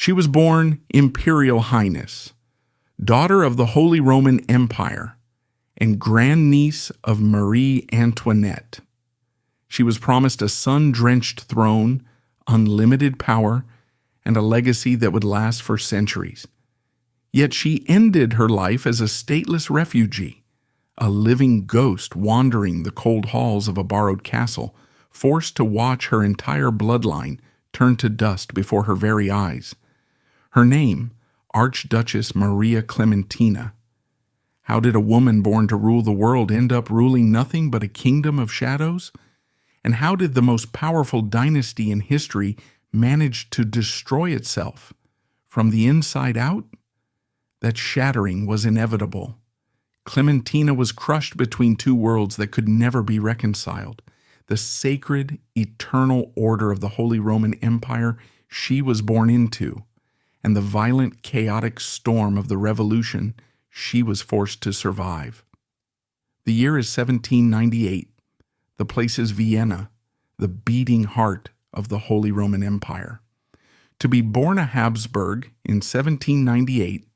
She was born Imperial Highness, daughter of the Holy Roman Empire, and grandniece of Marie Antoinette. She was promised a sun-drenched throne, unlimited power, and a legacy that would last for centuries. Yet she ended her life as a stateless refugee, a living ghost wandering the cold halls of a borrowed castle, forced to watch her entire bloodline turn to dust before her very eyes. Her name, Archduchess Maria Clementina. How did a woman born to rule the world end up ruling nothing but a kingdom of shadows? And how did the most powerful dynasty in history manage to destroy itself from the inside out? That shattering was inevitable. Clementina was crushed between two worlds that could never be reconciled. The sacred, eternal order of the Holy Roman Empire she was born into, and the violent, chaotic storm of the revolution she was forced to survive. The year is 1798. The place is Vienna, the beating heart of the Holy Roman Empire. To be born a Habsburg in 1798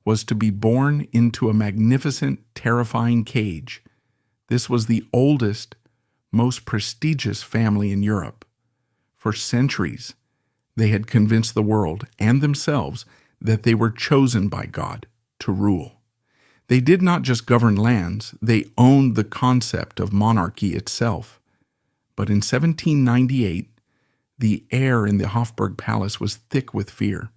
was to be born into a magnificent, terrifying cage. This was the oldest, most prestigious family in Europe. For centuries, they had convinced the world and themselves that they were chosen by God to rule. They did not just govern lands, they owned the concept of monarchy itself. But in 1798, the air in the Hofburg Palace was thick with fear.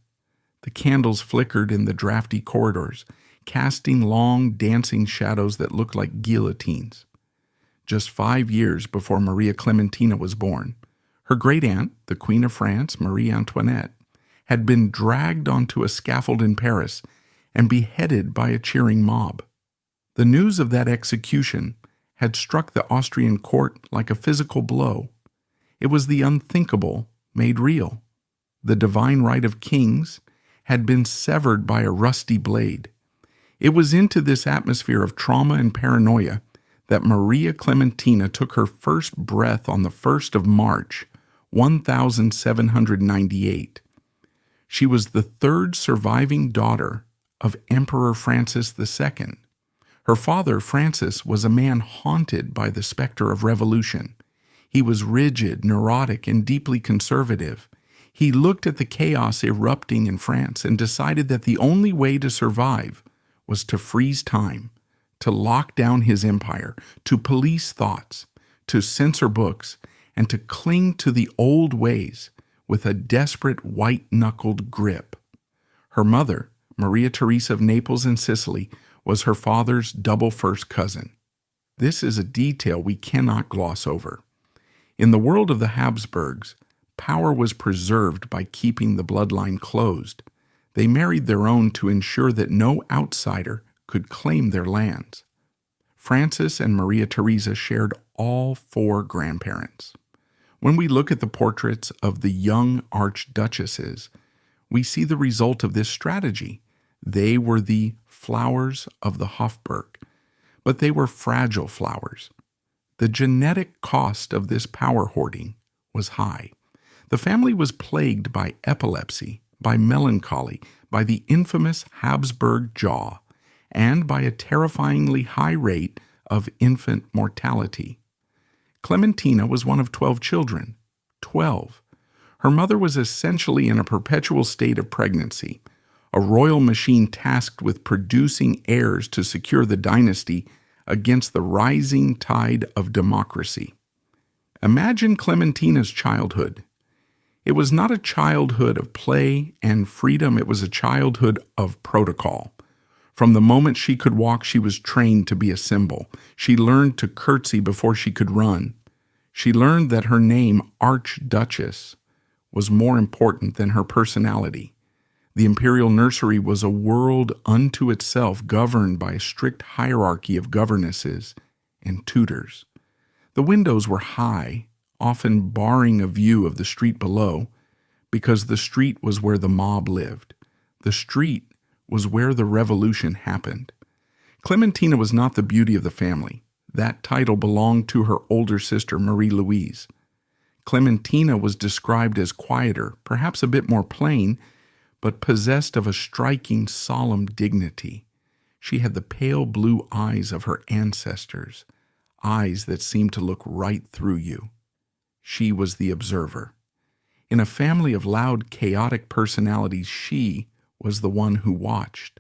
The candles flickered in the drafty corridors, casting long, dancing shadows that looked like guillotines. Just 5 years before Maria Clementina was born, her great-aunt, the Queen of France, Marie Antoinette, had been dragged onto a scaffold in Paris and beheaded by a cheering mob. The news of that execution had struck the Austrian court like a physical blow. It was the unthinkable made real. The divine right of kings had been severed by a rusty blade. It was into this atmosphere of trauma and paranoia that Maria Clementina took her first breath on the 1st of March, 1798. She was the third surviving daughter of Emperor Francis II. Her father, Francis, was a man haunted by the specter of revolution. He was rigid, neurotic, and deeply conservative. He looked at the chaos erupting in France and decided that the only way to survive was to freeze time, to lock down his empire, to police thoughts, to censor books, and to cling to the old ways with a desperate white-knuckled grip. Her mother, Maria Theresa of Naples and Sicily, was her father's double first cousin. This is a detail we cannot gloss over. In the world of the Habsburgs, power was preserved by keeping the bloodline closed. They married their own to ensure that no outsider could claim their lands. Francis and Maria Theresa shared all 4 grandparents. When we look at the portraits of the young archduchesses, we see the result of this strategy. They were the flowers of the Hofburg, but they were fragile flowers. The genetic cost of this power hoarding was high. The family was plagued by epilepsy, by melancholy, by the infamous Habsburg jaw, and by a terrifyingly high rate of infant mortality. Clementina was one of 12 children. 12. Her mother was essentially in a perpetual state of pregnancy, a royal machine tasked with producing heirs to secure the dynasty against the rising tide of democracy. Imagine Clementina's childhood. It was not a childhood of play and freedom, it was a childhood of protocol. From the moment she could walk, she was trained to be a symbol. She learned to curtsy before she could run. She learned that her name, Archduchess, was more important than her personality. The imperial nursery was a world unto itself, governed by a strict hierarchy of governesses and tutors. The windows were high, often barring a view of the street below, because the street was where the mob lived. The street was where the revolution happened. Clementina was not the beauty of the family. That title belonged to her older sister, Marie Louise. Clementina was described as quieter, perhaps a bit more plain, but possessed of a striking, solemn dignity. She had the pale blue eyes of her ancestors, eyes that seemed to look right through you. She was the observer. In a family of loud, chaotic personalities, she was the one who watched,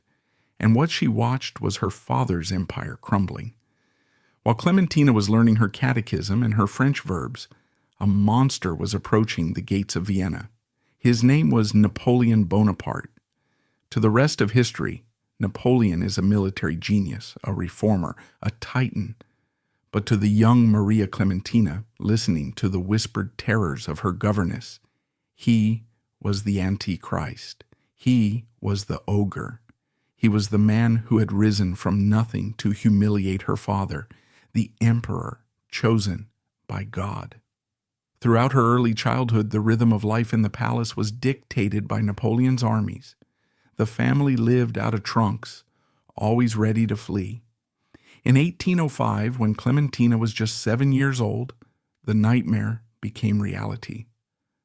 and what she watched was her father's empire crumbling. While Clementina was learning her catechism and her French verbs, a monster was approaching the gates of Vienna. His name was Napoleon Bonaparte. To the rest of history, Napoleon is a military genius, a reformer, a titan. But to the young Maria Clementina, listening to the whispered terrors of her governess, he was the Antichrist. He was the ogre. He was the man who had risen from nothing to humiliate her father, the emperor chosen by God. Throughout her early childhood, the rhythm of life in the palace was dictated by Napoleon's armies. The family lived out of trunks, always ready to flee. In 1805, when Clementina was just 7 years old, the nightmare became reality.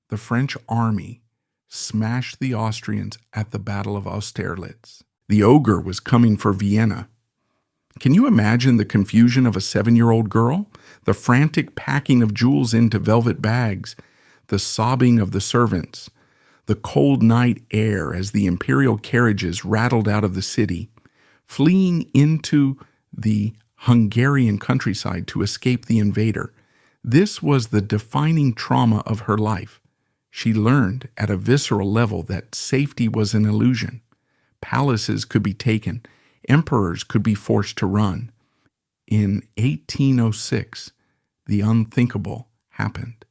The French army smashed the Austrians at the Battle of Austerlitz. The ogre was coming for Vienna. Can you imagine the confusion of a 7-year-old girl? The frantic packing of jewels into velvet bags, the sobbing of the servants, the cold night air as the imperial carriages rattled out of the city, fleeing into the Hungarian countryside to escape the invader. This was the defining trauma of her life. She learned at a visceral level that safety was an illusion. Palaces could be taken. Emperors could be forced to run. In 1806, the unthinkable happened.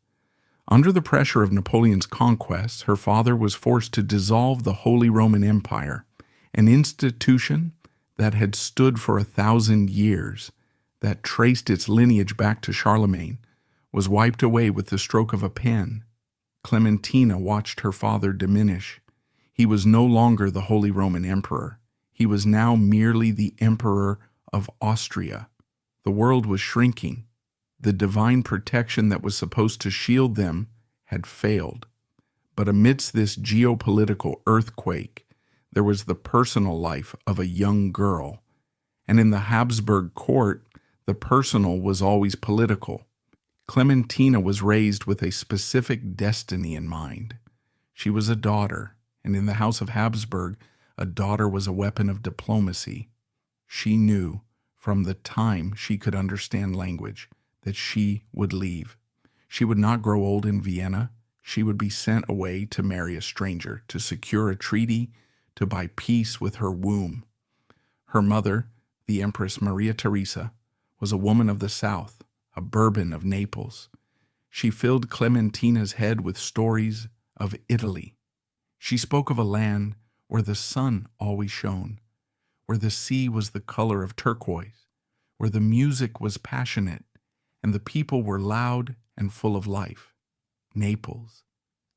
Under the pressure of Napoleon's conquests, her father was forced to dissolve the Holy Roman Empire, an institution that had stood for 1,000 years, that traced its lineage back to Charlemagne, was wiped away with the stroke of a pen. Clementina watched her father diminish. He was no longer the Holy Roman Emperor. He was now merely the Emperor of Austria. The world was shrinking. The divine protection that was supposed to shield them had failed. But amidst this geopolitical earthquake, there was the personal life of a young girl. And in the Habsburg court, the personal was always political. Clementina was raised with a specific destiny in mind. She was a daughter, and in the House of Habsburg, a daughter was a weapon of diplomacy. She knew, from the time she could understand language, that she would leave. She would not grow old in Vienna. She would be sent away to marry a stranger, to secure a treaty, to buy peace with her womb. Her mother, the Empress Maria Theresa, was a woman of the South, a Bourbon of Naples. She filled Clementina's head with stories of Italy. She spoke of a land where the sun always shone, where the sea was the color of turquoise, where the music was passionate, and the people were loud and full of life. Naples,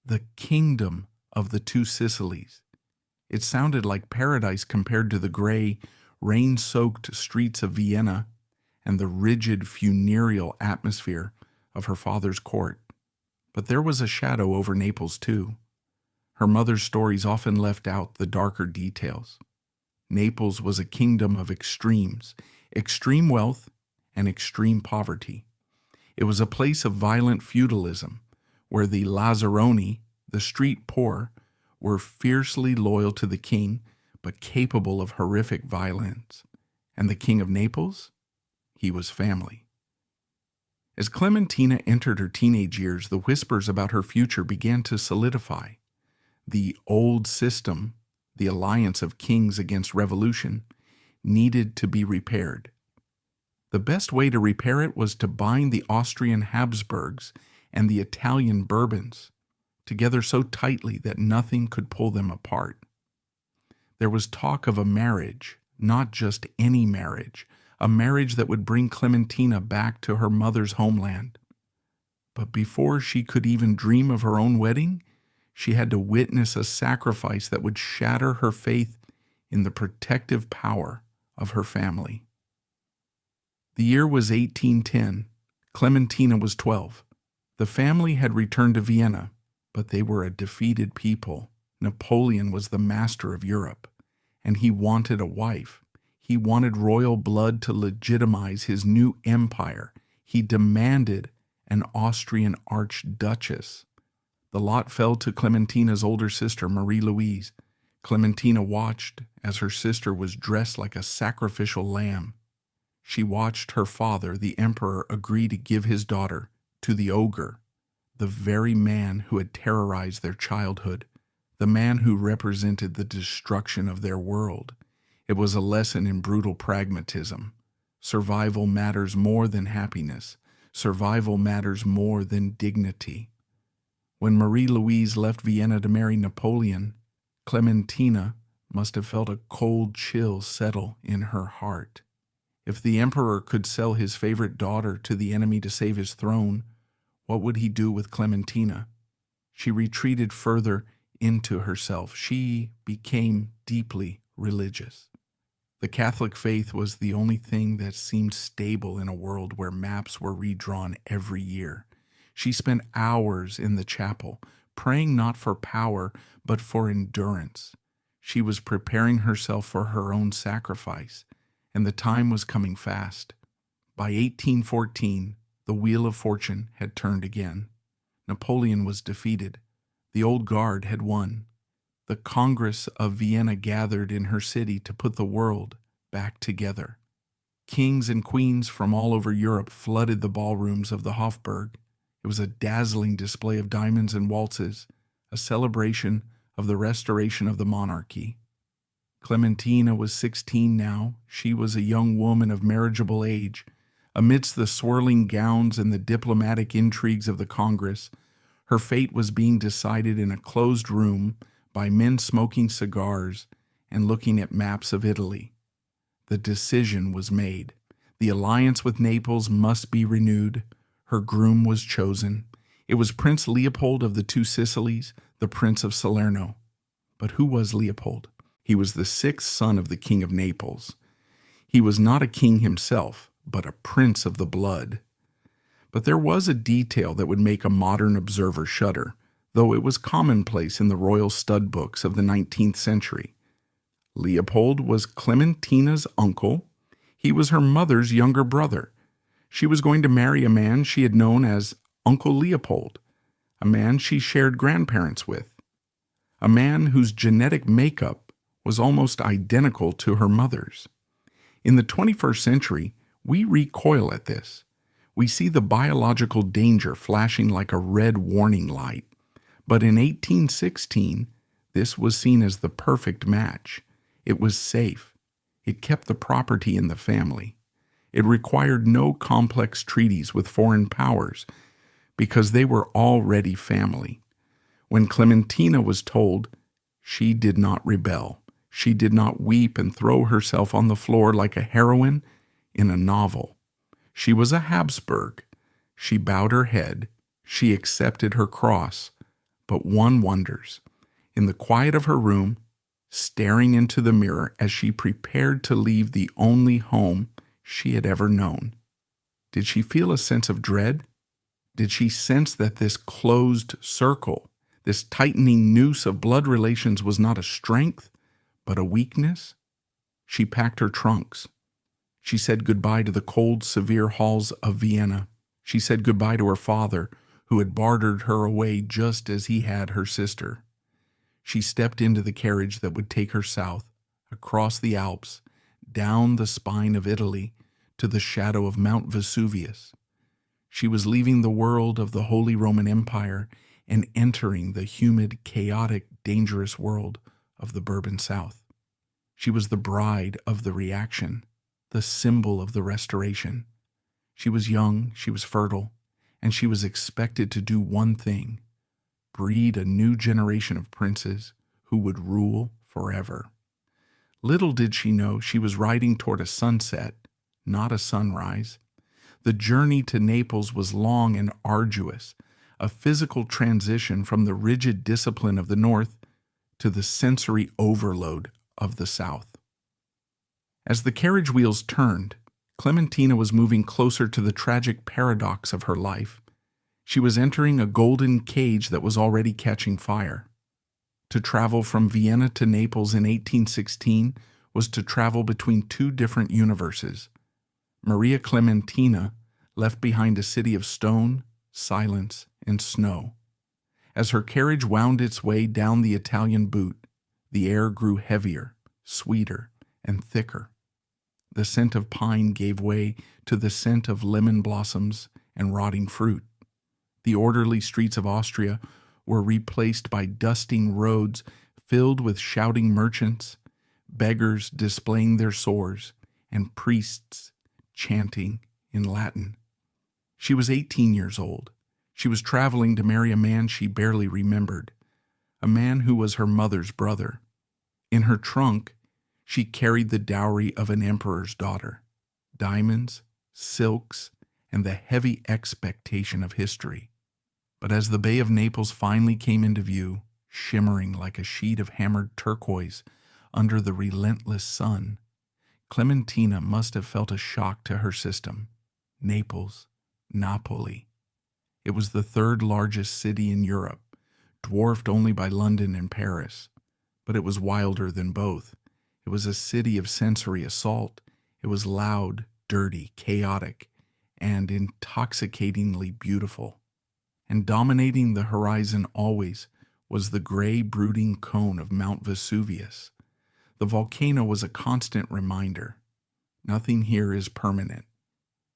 the kingdom of the two Sicilies. It sounded like paradise compared to the gray, rain-soaked streets of Vienna and the rigid, funereal atmosphere of her father's court. But there was a shadow over Naples, too. Her mother's stories often left out the darker details. Naples was a kingdom of extremes, extreme wealth and extreme poverty. It was a place of violent feudalism, where the Lazzaroni, the street poor, were fiercely loyal to the king, but capable of horrific violence. And the king of Naples? He was family. As Clementina entered her teenage years, the whispers about her future began to solidify. The old system, the alliance of kings against revolution, needed to be repaired. The best way to repair it was to bind the Austrian Habsburgs and the Italian Bourbons together so tightly that nothing could pull them apart. There was talk of a marriage, not just any marriage, a marriage that would bring Clementina back to her mother's homeland. But before she could even dream of her own wedding, she had to witness a sacrifice that would shatter her faith in the protective power of her family. The year was 1810. Clementina was 12. The family had returned to Vienna, but they were a defeated people. Napoleon was the master of Europe, and he wanted a wife. He wanted royal blood to legitimize his new empire. He demanded an Austrian Archduchess. The lot fell to Clementina's older sister, Marie Louise. Clementina watched as her sister was dressed like a sacrificial lamb. She watched her father, the emperor, agree to give his daughter to the ogre, the very man who had terrorized their childhood, the man who represented the destruction of their world. It was a lesson in brutal pragmatism. Survival matters more than happiness. Survival matters more than dignity. When Marie Louise left Vienna to marry Napoleon, Clementina must have felt a cold chill settle in her heart. If the emperor could sell his favorite daughter to the enemy to save his throne, what would he do with Clementina? She retreated further into herself. She became deeply religious. The Catholic faith was the only thing that seemed stable in a world where maps were redrawn every year. She spent hours in the chapel, praying not for power, but for endurance. She was preparing herself for her own sacrifice, and the time was coming fast. By 1814, the wheel of fortune had turned again. Napoleon was defeated. The old guard had won. The Congress of Vienna gathered in her city to put the world back together. Kings and queens from all over Europe flooded the ballrooms of the Hofburg. It was a dazzling display of diamonds and waltzes, a celebration of the restoration of the monarchy. Clementina was 16 now. She was a young woman of marriageable age. Amidst the swirling gowns and the diplomatic intrigues of the Congress, her fate was being decided in a closed room by men smoking cigars and looking at maps of Italy. The decision was made. The alliance with Naples must be renewed. Her groom was chosen. It was Prince Leopold of the Two Sicilies, the Prince of Salerno. But who was Leopold? He was the sixth son of the King of Naples. He was not a king himself, but a prince of the blood. But there was a detail that would make a modern observer shudder, though it was commonplace in the royal stud books of the 19th century. Leopold was Clementina's uncle. He was her mother's younger brother. She was going to marry a man she had known as Uncle Leopold, a man she shared grandparents with, a man whose genetic makeup was almost identical to her mother's. In the 21st century, we recoil at this. We see the biological danger flashing like a red warning light. But in 1816, this was seen as the perfect match. It was safe. It kept the property in the family. It required no complex treaties with foreign powers because they were already family. When Clementina was told, she did not rebel. She did not weep and throw herself on the floor like a heroine in a novel. She was a Habsburg. She bowed her head. She accepted her cross. But one wonders, in the quiet of her room, staring into the mirror as she prepared to leave the only home she had ever known, did she feel a sense of dread? Did she sense that this closed circle, this tightening noose of blood relations was not a strength, but a weakness? She packed her trunks. She said goodbye to the cold, severe halls of Vienna. She said goodbye to her father, who had bartered her away just as he had her sister. She stepped into the carriage that would take her south, across the Alps, down the spine of Italy, to the shadow of Mount Vesuvius. She was leaving the world of the Holy Roman Empire and entering the humid, chaotic, dangerous world of the Bourbon South. She was the bride of the reaction, the symbol of the restoration. She was young, she was fertile, and she was expected to do one thing: breed a new generation of princes who would rule forever. Little did she know she was riding toward a sunset, not a sunrise. The journey to Naples was long and arduous, a physical transition from the rigid discipline of the North to the sensory overload of the South. As the carriage wheels turned, Clementina was moving closer to the tragic paradox of her life. She was entering a golden cage that was already catching fire. To travel from Vienna to Naples in 1816 was to travel between two different universes. Maria Clementina left behind a city of stone, silence, and snow. As her carriage wound its way down the Italian boot, the air grew heavier, sweeter, and thicker. The scent of pine gave way to the scent of lemon blossoms and rotting fruit. The orderly streets of Austria were replaced by dusting roads filled with shouting merchants, beggars displaying their swords, and priests chanting in Latin. She was 18 years old. She was traveling to marry a man she barely remembered, a man who was her mother's brother. In her trunk, she carried the dowry of an emperor's daughter, diamonds, silks, and the heavy expectation of history. But as the Bay of Naples finally came into view, shimmering like a sheet of hammered turquoise under the relentless sun, Clementina must have felt a shock to her system. Naples, Napoli. It was the third largest city in Europe, dwarfed only by London and Paris. But it was wilder than both. It was a city of sensory assault. It was loud, dirty, chaotic, and intoxicatingly beautiful. And dominating the horizon always was the gray, brooding cone of Mount Vesuvius. The volcano was a constant reminder. Nothing here is permanent.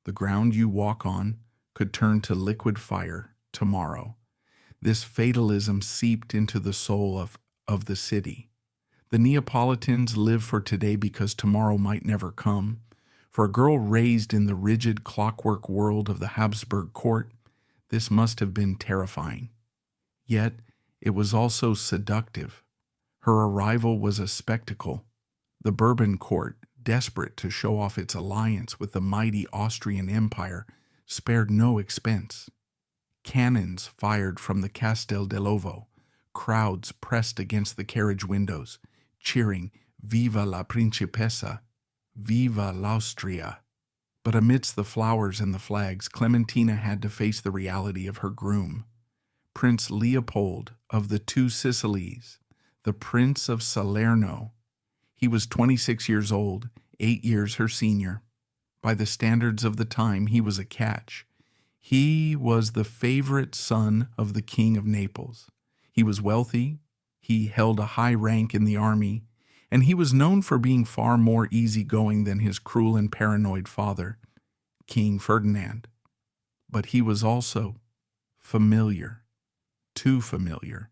The ground you walk on could turn to liquid fire tomorrow. This fatalism seeped into the soul of the city. The Neapolitans live for today because tomorrow might never come. For a girl raised in the rigid clockwork world of the Habsburg court, this must have been terrifying. Yet it was also seductive. Her arrival was a spectacle. The Bourbon court, desperate to show off its alliance with the mighty Austrian Empire, spared no expense. Cannons fired from the Castel dell'Ovo. Crowds pressed against the carriage windows, cheering, "Viva la Principessa! Viva l'Austria!" But amidst the flowers and the flags, Clementina had to face the reality of her groom. Prince Leopold of the Two Sicilies, the Prince of Salerno. He was 26 years old, 8 years her senior. By the standards of the time, he was a catch. He was the favorite son of the King of Naples. He was wealthy, he held a high rank in the army, and he was known for being far more easygoing than his cruel and paranoid father, King Ferdinand. But he was also familiar, too familiar.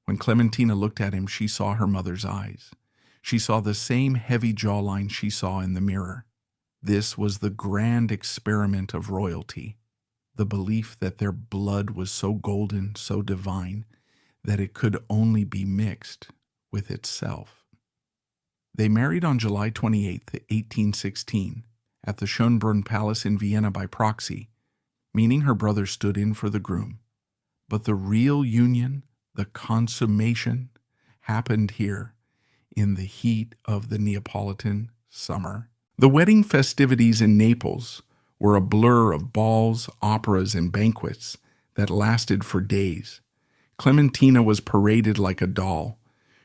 When Clementina looked at him, she saw her mother's eyes. She saw the same heavy jawline she saw in the mirror. This was the grand experiment of royalty, the belief that their blood was so golden, so divine, that it could only be mixed with itself. They married on July 28, 1816, at the Schönbrunn Palace in Vienna by proxy, meaning her brother stood in for the groom. But the real union, the consummation, happened here in the heat of the Neapolitan summer. The wedding festivities in Naples were a blur of balls, operas, and banquets that lasted for days. Clementina was paraded like a doll.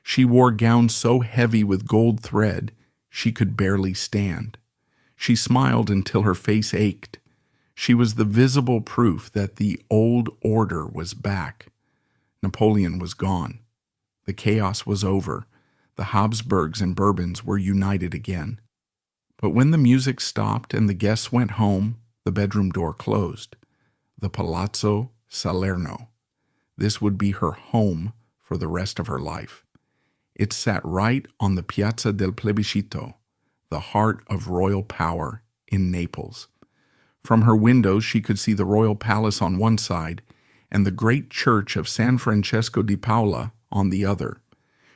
She wore gowns so heavy with gold thread she could barely stand. She smiled until her face ached. She was the visible proof that the old order was back. Napoleon was gone. The chaos was over. The Habsburgs and Bourbons were united again. But when the music stopped and the guests went home, the bedroom door closed. The Palazzo Salerno. This would be her home for the rest of her life. It sat right on the Piazza del Plebiscito, the heart of royal power in Naples. From her windows she could see the royal palace on one side and the great church of San Francesco di Paola on the other.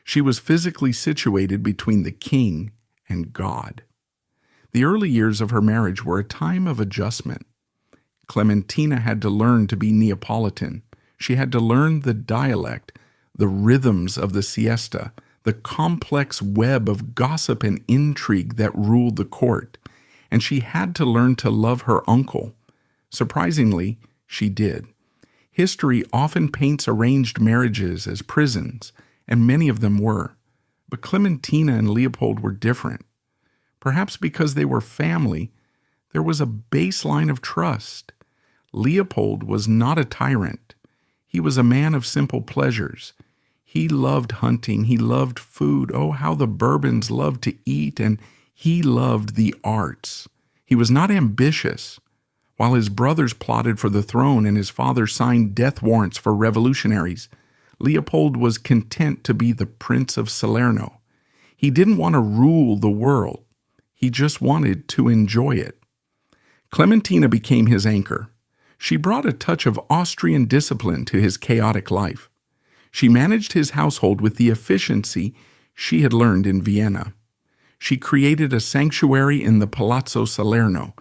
She was physically situated between the king and God. The early years of her marriage were a time of adjustment. Clementina had to learn to be Neapolitan. She had to learn the dialect, the rhythms of the siesta, the complex web of gossip and intrigue that ruled the court. And she had to learn to love her uncle. Surprisingly, she did. History often paints arranged marriages as prisons, and many of them were. But Clementina and Leopold were different. Perhaps because they were family, there was a baseline of trust. Leopold was not a tyrant. He was a man of simple pleasures. He loved hunting. He loved food. Oh, how the Bourbons loved to eat, and he loved the arts. He was not ambitious. While his brothers plotted for the throne and his father signed death warrants for revolutionaries, Leopold was content to be the Prince of Salerno. He didn't want to rule the world. He just wanted to enjoy it. Clementina became his anchor. She brought a touch of Austrian discipline to his chaotic life. She managed his household with the efficiency she had learned in Vienna. She created a sanctuary in the Palazzo Salerno,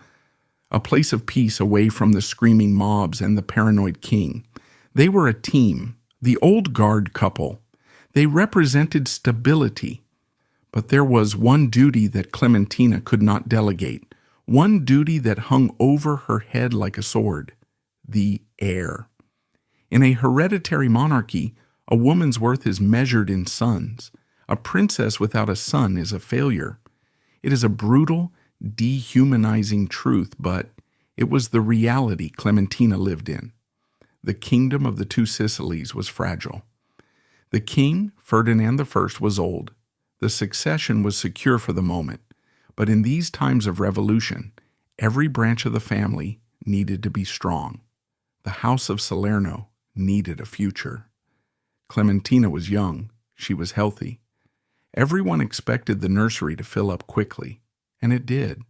a place of peace away from the screaming mobs and the paranoid king. They were a team, the old guard couple. They represented stability. But there was one duty that Clementina could not delegate, one duty that hung over her head like a sword: the heir. In a hereditary monarchy, a woman's worth is measured in sons. A princess without a son is a failure. It is a brutal, dehumanizing truth, but it was the reality Clementina lived in. The kingdom of the two Sicilies was fragile. The king, Ferdinand I, was old. The succession was secure for the moment, but in these times of revolution, every branch of the family needed to be strong. The House of Salerno needed a future. Clementina was young. She was healthy. Everyone expected the nursery to fill up quickly, and it did.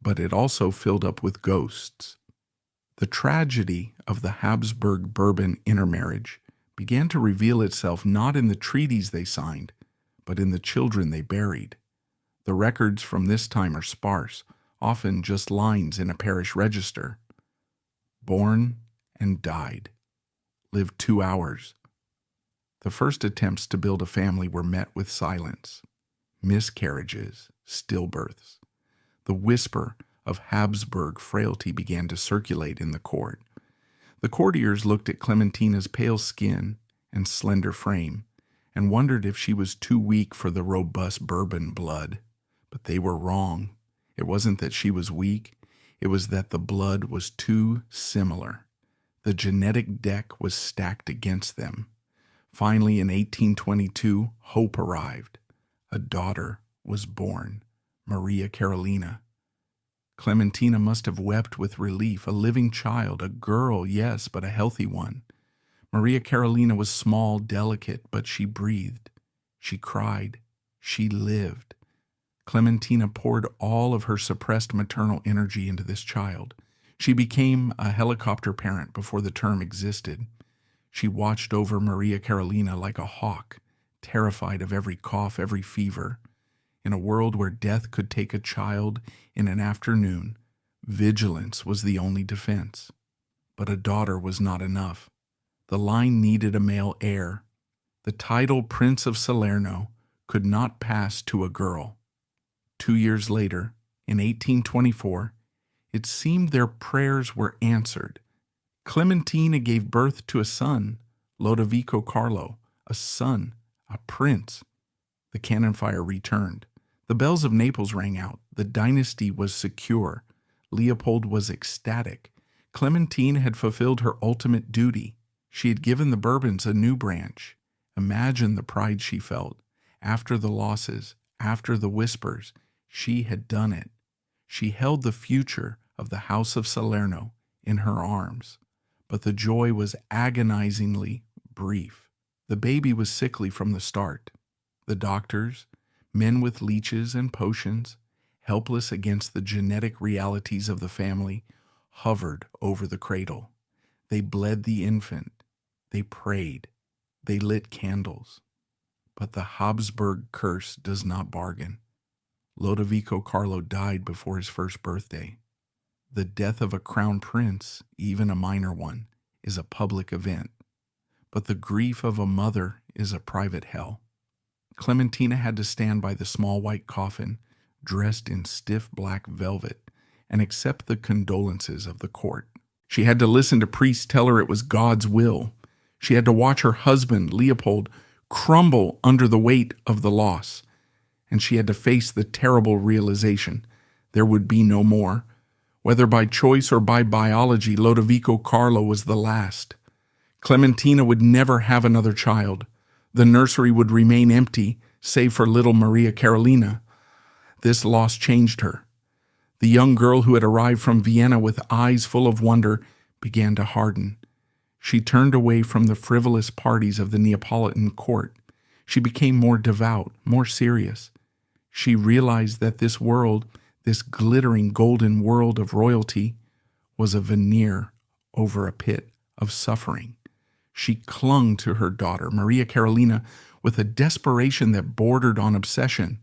But it also filled up with ghosts. The tragedy of the Habsburg-Bourbon intermarriage began to reveal itself not in the treaties they signed, but in the children they buried. The records from this time are sparse, often just lines in a parish register. Born and died. Lived 2 hours. The first attempts to build a family were met with silence. Miscarriages, stillbirths. The whisper of Habsburg frailty began to circulate in the court. The courtiers looked at Clementina's pale skin and slender frame and wondered if she was too weak for the robust Bourbon blood. But they were wrong. It wasn't that she was weak. It was that the blood was too similar. The genetic deck was stacked against them. Finally, in 1822, hope arrived. A daughter was born, Maria Carolina. Clementina must have wept with relief. A living child, a girl, yes, but a healthy one. Maria Carolina was small, delicate, but she breathed. She cried. She lived. Clementina poured all of her suppressed maternal energy into this child. She became a helicopter parent before the term existed. She watched over Maria Carolina like a hawk, terrified of every cough, every fever. In a world where death could take a child in an afternoon, vigilance was the only defense. But a daughter was not enough. The line needed a male heir. The title Prince of Salerno could not pass to a girl. 2 years later, in 1824, it seemed their prayers were answered. Clementina gave birth to a son, Lodovico Carlo, a son, a prince. The cannon fire returned. The bells of Naples rang out. The dynasty was secure. Leopold was ecstatic. Clementina had fulfilled her ultimate duty. She had given the Bourbons a new branch. Imagine the pride she felt. After the losses, after the whispers, she had done it. She held the future of the House of Salerno in her arms. But the joy was agonizingly brief. The baby was sickly from the start. The doctors, men with leeches and potions, helpless against the genetic realities of the family, hovered over the cradle. They bled the infant. They prayed. They lit candles. But the Habsburg curse does not bargain. Lodovico Carlo died before his first birthday. The death of a crown prince, even a minor one, is a public event. But the grief of a mother is a private hell. Clementina had to stand by the small white coffin, dressed in stiff black velvet, and accept the condolences of the court. She had to listen to priests tell her it was God's will. She had to watch her husband, Leopold, crumble under the weight of the loss, and she had to face the terrible realization there would be no more. Whether by choice or by biology, Lodovico Carlo was the last. Clementina would never have another child. The nursery would remain empty, save for little Maria Carolina. This loss changed her. The young girl who had arrived from Vienna with eyes full of wonder began to harden. She turned away from the frivolous parties of the Neapolitan court. She became more devout, more serious. She realized that this world, this glittering golden world of royalty, was a veneer over a pit of suffering. She clung to her daughter, Maria Carolina, with a desperation that bordered on obsession.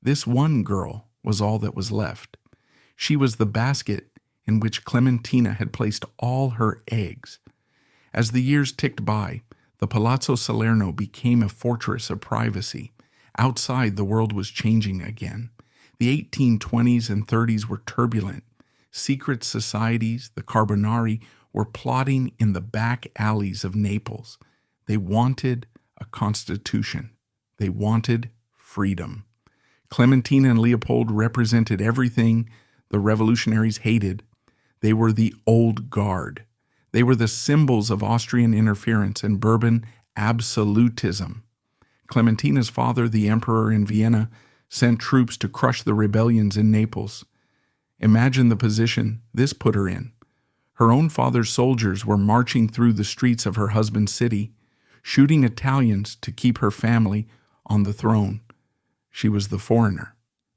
This one girl was all that was left. She was the basket in which Clementina had placed all her eggs. As the years ticked by, the Palazzo Salerno became a fortress of privacy. Outside, the world was changing again. The 1820s and 30s were turbulent. Secret societies, the Carbonari, were plotting in the back alleys of Naples. They wanted a constitution. They wanted freedom. Clementina and Leopold represented everything the revolutionaries hated. They were the old guard. They were the symbols of Austrian interference and Bourbon absolutism. Clementina's father, the emperor in Vienna, sent troops to crush the rebellions in Naples. Imagine the position this put her in. Her own father's soldiers were marching through the streets of her husband's city, shooting Italians to keep her family on the throne. She was the foreigner,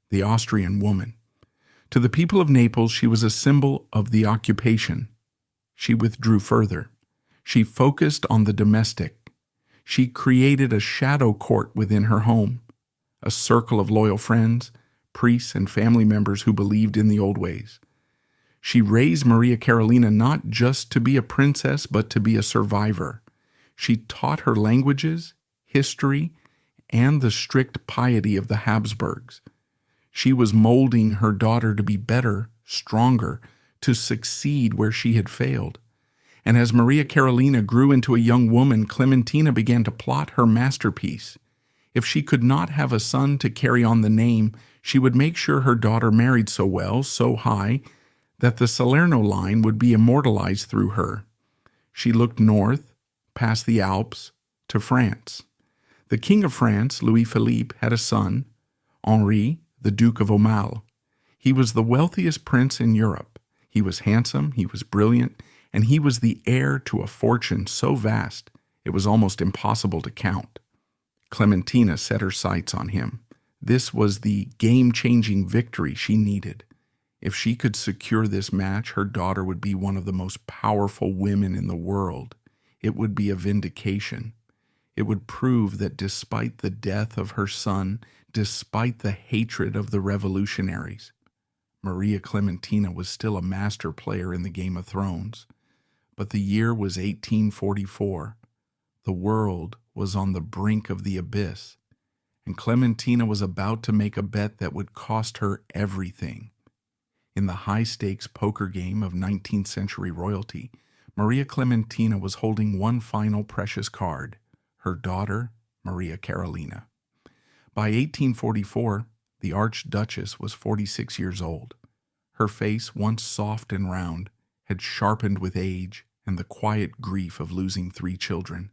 the Austrian woman. To the people of Naples, she was a symbol of the occupation. She withdrew further. She focused on the domestic. She created a shadow court within her home, a circle of loyal friends, priests, and family members who believed in the old ways. She raised Maria Carolina not just to be a princess, but to be a survivor. She taught her languages, history, and the strict piety of the Habsburgs. She was molding her daughter to be better, stronger, to succeed where she had failed. And as Maria Carolina grew into a young woman, Clementina began to plot her masterpiece. If she could not have a son to carry on the name, she would make sure her daughter married so well, so high, that the Salerno line would be immortalized through her. She looked north, past the Alps, to France. The King of France, Louis Philippe, had a son, Henri, the Duke of Aumale. He was the wealthiest prince in Europe. He was handsome, he was brilliant, and he was the heir to a fortune so vast it was almost impossible to count. Clementina set her sights on him. This was the game-changing victory she needed. If she could secure this match, her daughter would be one of the most powerful women in the world. It would be a vindication. It would prove that despite the death of her son, despite the hatred of the revolutionaries, Maria Clementina was still a master player in the Game of Thrones. But the year was 1844. The world was on the brink of the abyss, and Clementina was about to make a bet that would cost her everything. In the high-stakes poker game of 19th century royalty, Maria Clementina was holding one final precious card, her daughter, Maria Carolina. By 1844, the Archduchess was 46 years old. Her face, once soft and round, had sharpened with age and the quiet grief of losing 3 children.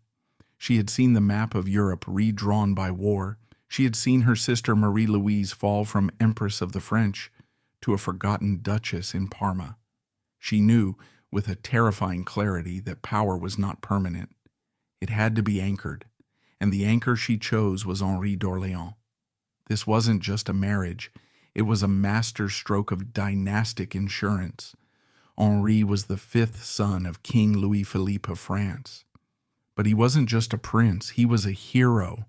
She had seen the map of Europe redrawn by war. She had seen her sister Marie-Louise fall from Empress of the French to a forgotten duchess in Parma. She knew, with a terrifying clarity, that power was not permanent. It had to be anchored, and the anchor she chose was Henri d'Orléans. This wasn't just a marriage. It was a master stroke of dynastic insurance. Henri was the 5th son of King Louis Philippe of France. But he wasn't just a prince, he was a hero.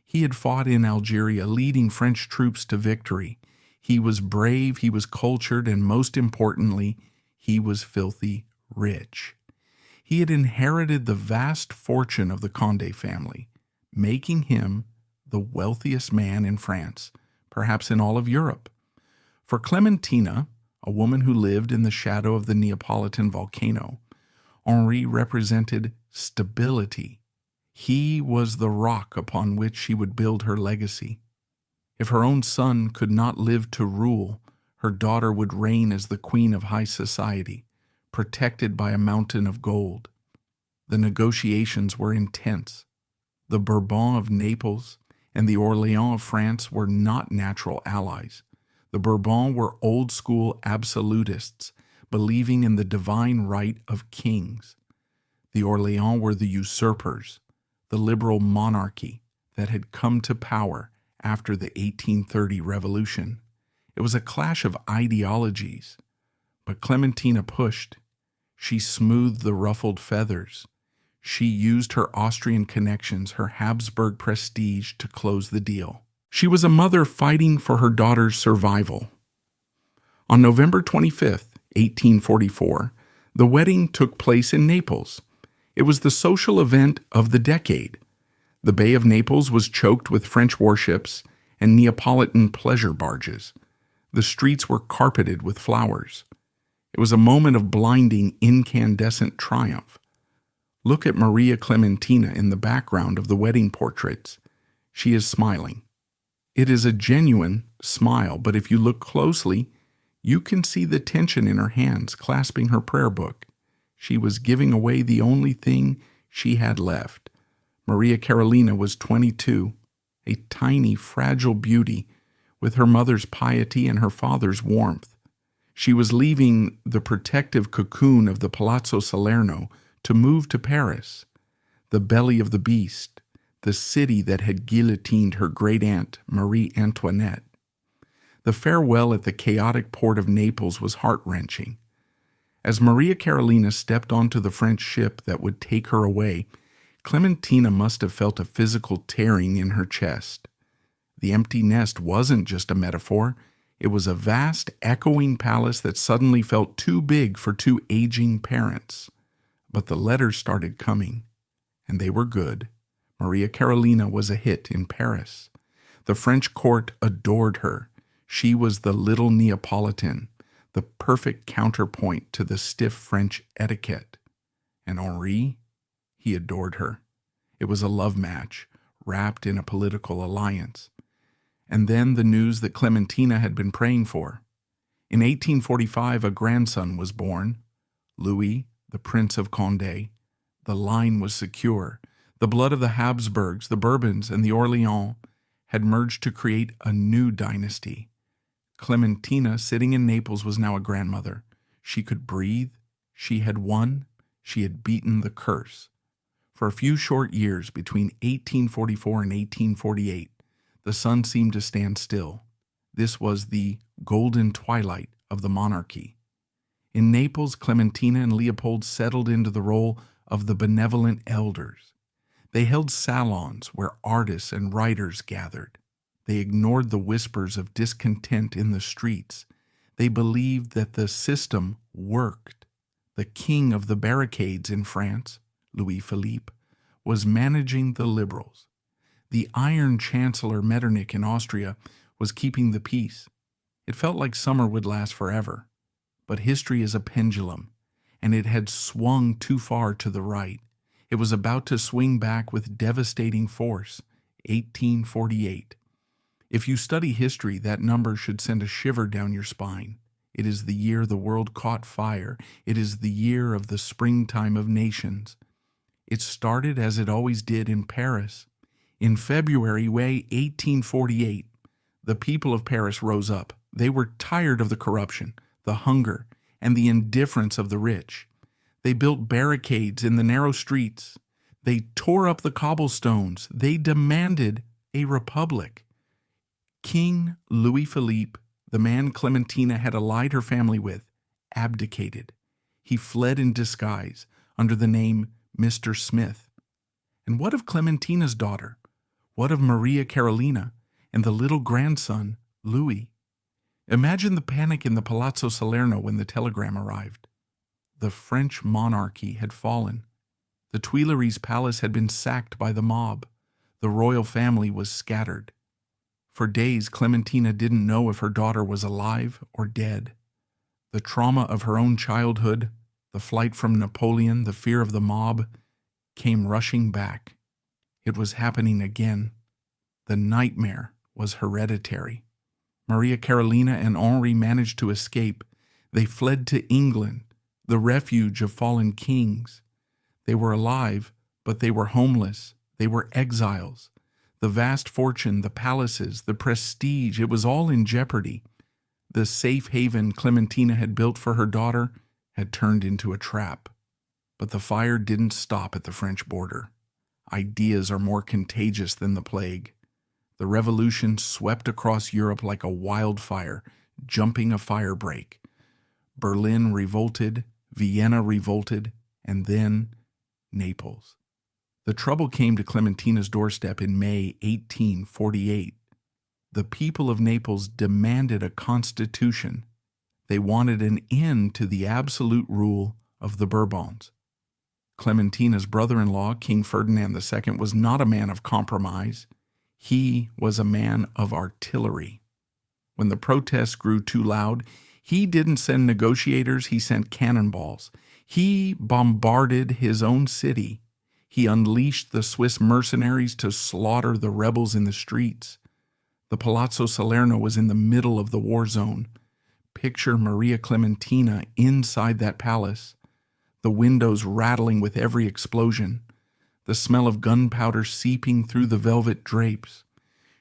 He had fought in Algeria, leading French troops to victory. He was brave, he was cultured, and most importantly, he was filthy rich. He had inherited the vast fortune of the Condé family, making him the wealthiest man in France, perhaps in all of Europe. For Clementina, a woman who lived in the shadow of the Neapolitan volcano, Henri represented stability. He was the rock upon which she would build her legacy. If her own son could not live to rule, her daughter would reign as the queen of high society, protected by a mountain of gold. The negotiations were intense. The Bourbon of Naples and the Orléans of France were not natural allies. The Bourbon were old-school absolutists, believing in the divine right of kings. The Orléans were the usurpers, the liberal monarchy that had come to power after the 1830 revolution. It was a clash of ideologies, but Clementina pushed. She smoothed the ruffled feathers. She used her Austrian connections, her Habsburg prestige to close the deal. She was a mother fighting for her daughter's survival. On November 25th, 1844, the wedding took place in Naples. It was the social event of the decade. The Bay of Naples was choked with French warships and Neapolitan pleasure barges. The streets were carpeted with flowers. It was a moment of blinding, incandescent triumph. Look at Maria Clementina in the background of the wedding portraits. She is smiling. It is a genuine smile, but if you look closely, you can see the tension in her hands clasping her prayer book. She was giving away the only thing she had left. Maria Carolina was 22, a tiny, fragile beauty with her mother's piety and her father's warmth. She was leaving the protective cocoon of the Palazzo Salerno to move to Paris, the belly of the beast, the city that had guillotined her great-aunt, Marie Antoinette. The farewell at the chaotic port of Naples was heart-wrenching. As Maria Carolina stepped onto the French ship that would take her away, Clementina must have felt a physical tearing in her chest. The empty nest wasn't just a metaphor. It was a vast, echoing palace that suddenly felt too big for two aging parents. But the letters started coming, and they were good. Maria Carolina was a hit in Paris. The French court adored her. She was the little Neapolitan, the perfect counterpoint to the stiff French etiquette. And Henri, he adored her. It was a love match, wrapped in a political alliance. And then the news that Clementina had been praying for. In 1845, a grandson was born, Louis, the Prince of Condé. The line was secure. The blood of the Habsburgs, the Bourbons, and the Orléans had merged to create a new dynasty. Clementina, sitting in Naples, was now a grandmother. She could breathe. She had won. She had beaten the curse. For a few short years, between 1844 and 1848, the sun seemed to stand still. This was the golden twilight of the monarchy. In Naples, Clementina and Leopold settled into the role of the benevolent elders. They held salons where artists and writers gathered. They ignored the whispers of discontent in the streets. They believed that the system worked. The king of the barricades in France, Louis Philippe, was managing the liberals. The Iron Chancellor Metternich in Austria was keeping the peace. It felt like summer would last forever. But history is a pendulum, and it had swung too far to the right. It was about to swing back with devastating force, 1848. If you study history, that number should send a shiver down your spine. It is the year the world caught fire. It is the year of the springtime of nations. It started as it always did in Paris. In February 1848, the people of Paris rose up. They were tired of the corruption, the hunger, and the indifference of the rich. They built barricades in the narrow streets. They tore up the cobblestones. They demanded a republic. King Louis Philippe, the man Clementina had allied her family with, abdicated. He fled in disguise under the name Mr. Smith. And what of Clementina's daughter? What of Maria Carolina and the little grandson, Louis? Imagine the panic in the Palazzo Salerno when the telegram arrived. The French monarchy had fallen. The Tuileries Palace had been sacked by the mob. The royal family was scattered. For days, Clementina didn't know if her daughter was alive or dead. The trauma of her own childhood, the flight from Napoleon, the fear of the mob, came rushing back. It was happening again. The nightmare was hereditary. Maria Carolina and Henri managed to escape. They fled to England, the refuge of fallen kings. They were alive, but they were homeless. They were exiles. The vast fortune, the palaces, the prestige, it was all in jeopardy. The safe haven Clementina had built for her daughter had turned into a trap. But the fire didn't stop at the French border. Ideas are more contagious than the plague. The revolution swept across Europe like a wildfire, jumping a firebreak. Berlin revolted, Vienna revolted, and then Naples. The trouble came to Clementina's doorstep in May 1848. The people of Naples demanded a constitution. They wanted an end to the absolute rule of the Bourbons. Clementina's brother-in-law, King Ferdinand II, was not a man of compromise. He was a man of artillery. When the protests grew too loud, he didn't send negotiators, he sent cannonballs. He bombarded his own city. He unleashed the Swiss mercenaries to slaughter the rebels in the streets. The Palazzo Salerno was in the middle of the war zone. Picture Maria Clementina inside that palace, the windows rattling with every explosion, the smell of gunpowder seeping through the velvet drapes.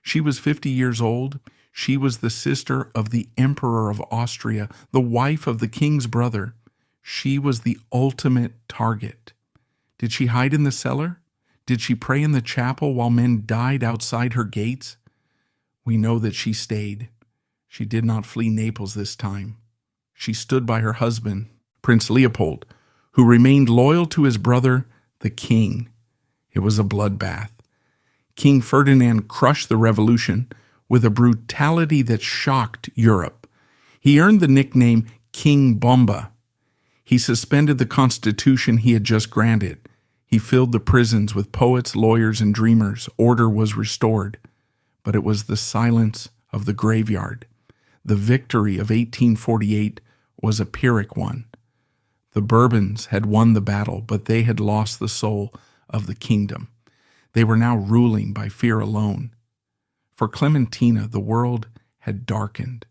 She was 50 years old. She was the sister of the Emperor of Austria, the wife of the king's brother. She was the ultimate target. Did she hide in the cellar? Did she pray in the chapel while men died outside her gates? We know that she stayed. She did not flee Naples this time. She stood by her husband, Prince Leopold, who remained loyal to his brother, the king. It was a bloodbath. King Ferdinand crushed the revolution with a brutality that shocked Europe. He earned the nickname King Bomba. He suspended the constitution he had just granted. He filled the prisons with poets, lawyers, and dreamers. Order was restored. But it was the silence of the graveyard. The victory of 1848 was a Pyrrhic one. The Bourbons had won the battle, but they had lost the soul of the kingdom. They were now ruling by fear alone. For Clementina, the world had darkened.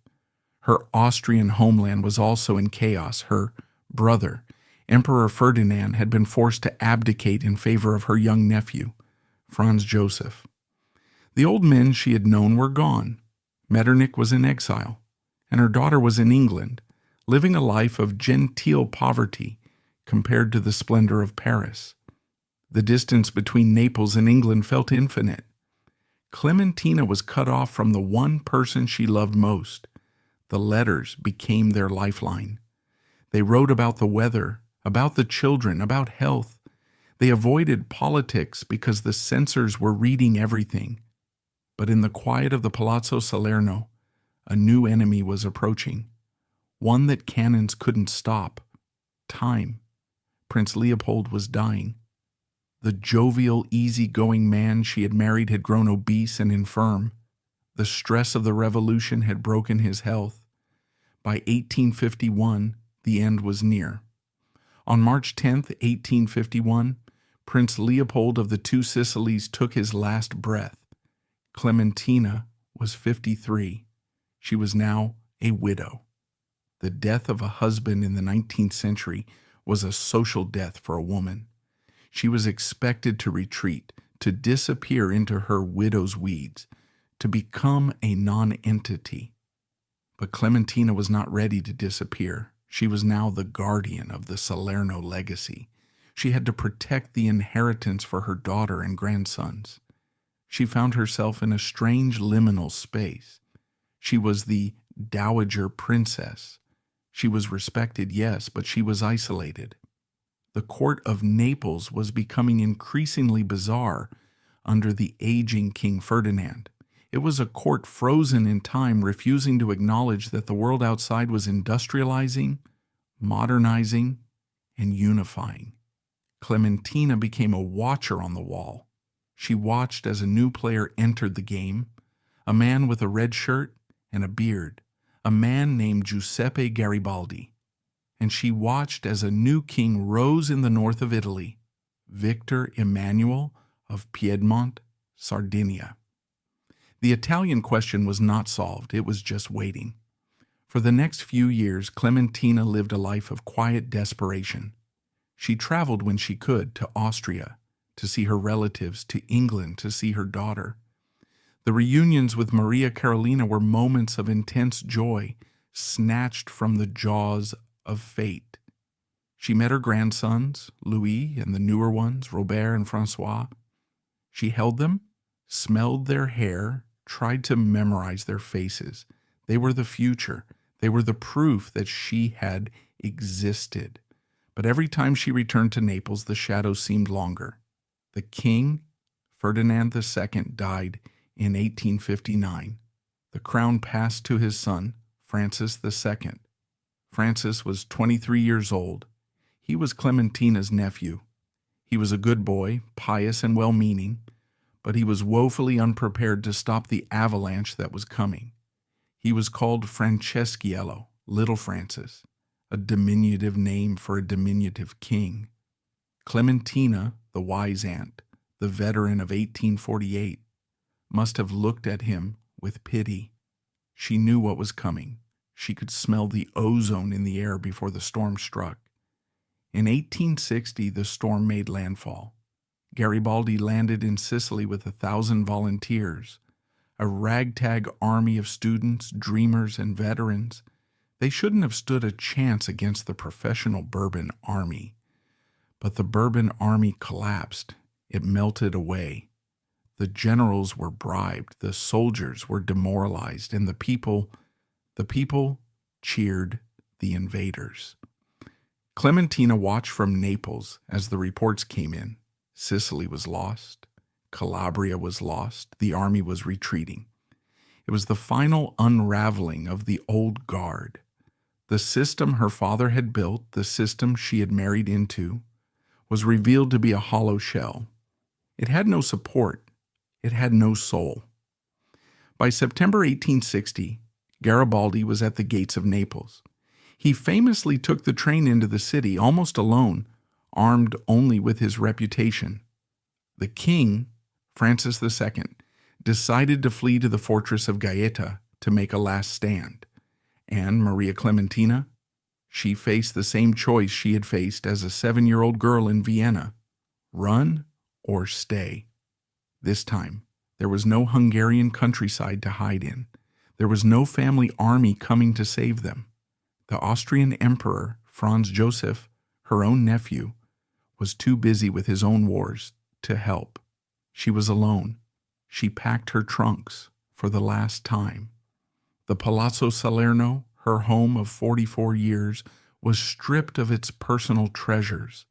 Her Austrian homeland was also in chaos. Her brother, Emperor Ferdinand, had been forced to abdicate in favor of her young nephew, Franz Joseph. The old men she had known were gone. Metternich was in exile, and her daughter was in England, living a life of genteel poverty compared to the splendor of Paris. The distance between Naples and England felt infinite. Clementina was cut off from the one person she loved most. The letters became their lifeline. They wrote about the weather, about the children, about health. They avoided politics because the censors were reading everything. But in the quiet of the Palazzo Salerno, a new enemy was approaching, one that cannons couldn't stop: time. Prince Leopold was dying. The jovial, easy-going man she had married had grown obese and infirm. The stress of the revolution had broken his health. By 1851, the end was near. On March 10, 1851, Prince Leopold of the Two Sicilies took his last breath. Clementina was 53. She was now a widow. The death of a husband in the 19th century was a social death for a woman. She was expected to retreat, to disappear into her widow's weeds, to become a non-entity. But Clementina was not ready to disappear. She was now the guardian of the Salerno legacy. She had to protect the inheritance for her daughter and grandsons. She found herself in a strange liminal space. She was the dowager princess. She was respected, yes, but she was isolated. The court of Naples was becoming increasingly bizarre under the aging King Ferdinand. It was a court frozen in time, refusing to acknowledge that the world outside was industrializing, modernizing, and unifying. Clementina became a watcher on the wall. She watched as a new player entered the game, a man with a red shirt and a beard, a man named Giuseppe Garibaldi. And she watched as a new king rose in the north of Italy, Victor Emmanuel of Piedmont, Sardinia. The Italian question was not solved, it was just waiting. For the next few years, Clementina lived a life of quiet desperation. She traveled when she could to Austria, to see her relatives, to England to see her daughter. The reunions with Maria Carolina were moments of intense joy, snatched from the jaws of fate. She met her grandsons, Louis, and the newer ones, Robert and Francois. She held them, smelled their hair, tried to memorize their faces. They were the future. They were the proof that she had existed. But every time she returned to Naples, the shadows seemed longer. The king, Ferdinand II, died in 1859. The crown passed to his son, Francis II. Francis was 23 years old. He was Clementina's nephew. He was a good boy, pious and well-meaning, but he was woefully unprepared to stop the avalanche that was coming. He was called Franceschiello, Little Francis, a diminutive name for a diminutive king. Clementina, the wise aunt, the veteran of 1848, must have looked at him with pity. She knew what was coming. She could smell the ozone in the air before the storm struck. In 1860, the storm made landfall. Garibaldi landed in Sicily with 1,000 volunteers, a ragtag army of students, dreamers, and veterans. They shouldn't have stood a chance against the professional Bourbon army. But the Bourbon army collapsed. It melted away. The generals were bribed, the soldiers were demoralized, and the people cheered the invaders. Clementina watched from Naples as the reports came in. Sicily was lost. Calabria was lost. The army was retreating. It was the final unraveling of the old guard. The system her father had built, the system she had married into, was revealed to be a hollow shell. It had no support. It had no soul. By September 1860, Garibaldi was at the gates of Naples. He famously took the train into the city almost alone, armed only with his reputation. The king, Francis II, decided to flee to the fortress of Gaeta to make a last stand. And Maria Clementina, she faced the same choice she had faced as a 7-year-old girl in Vienna: run or stay. This time, there was no Hungarian countryside to hide in. There was no family army coming to save them. The Austrian emperor, Franz Joseph, her own nephew, was too busy with his own wars to help. She was alone. She packed her trunks for the last time. The Palazzo Salerno, her home of 44 years, was stripped of its personal treasures.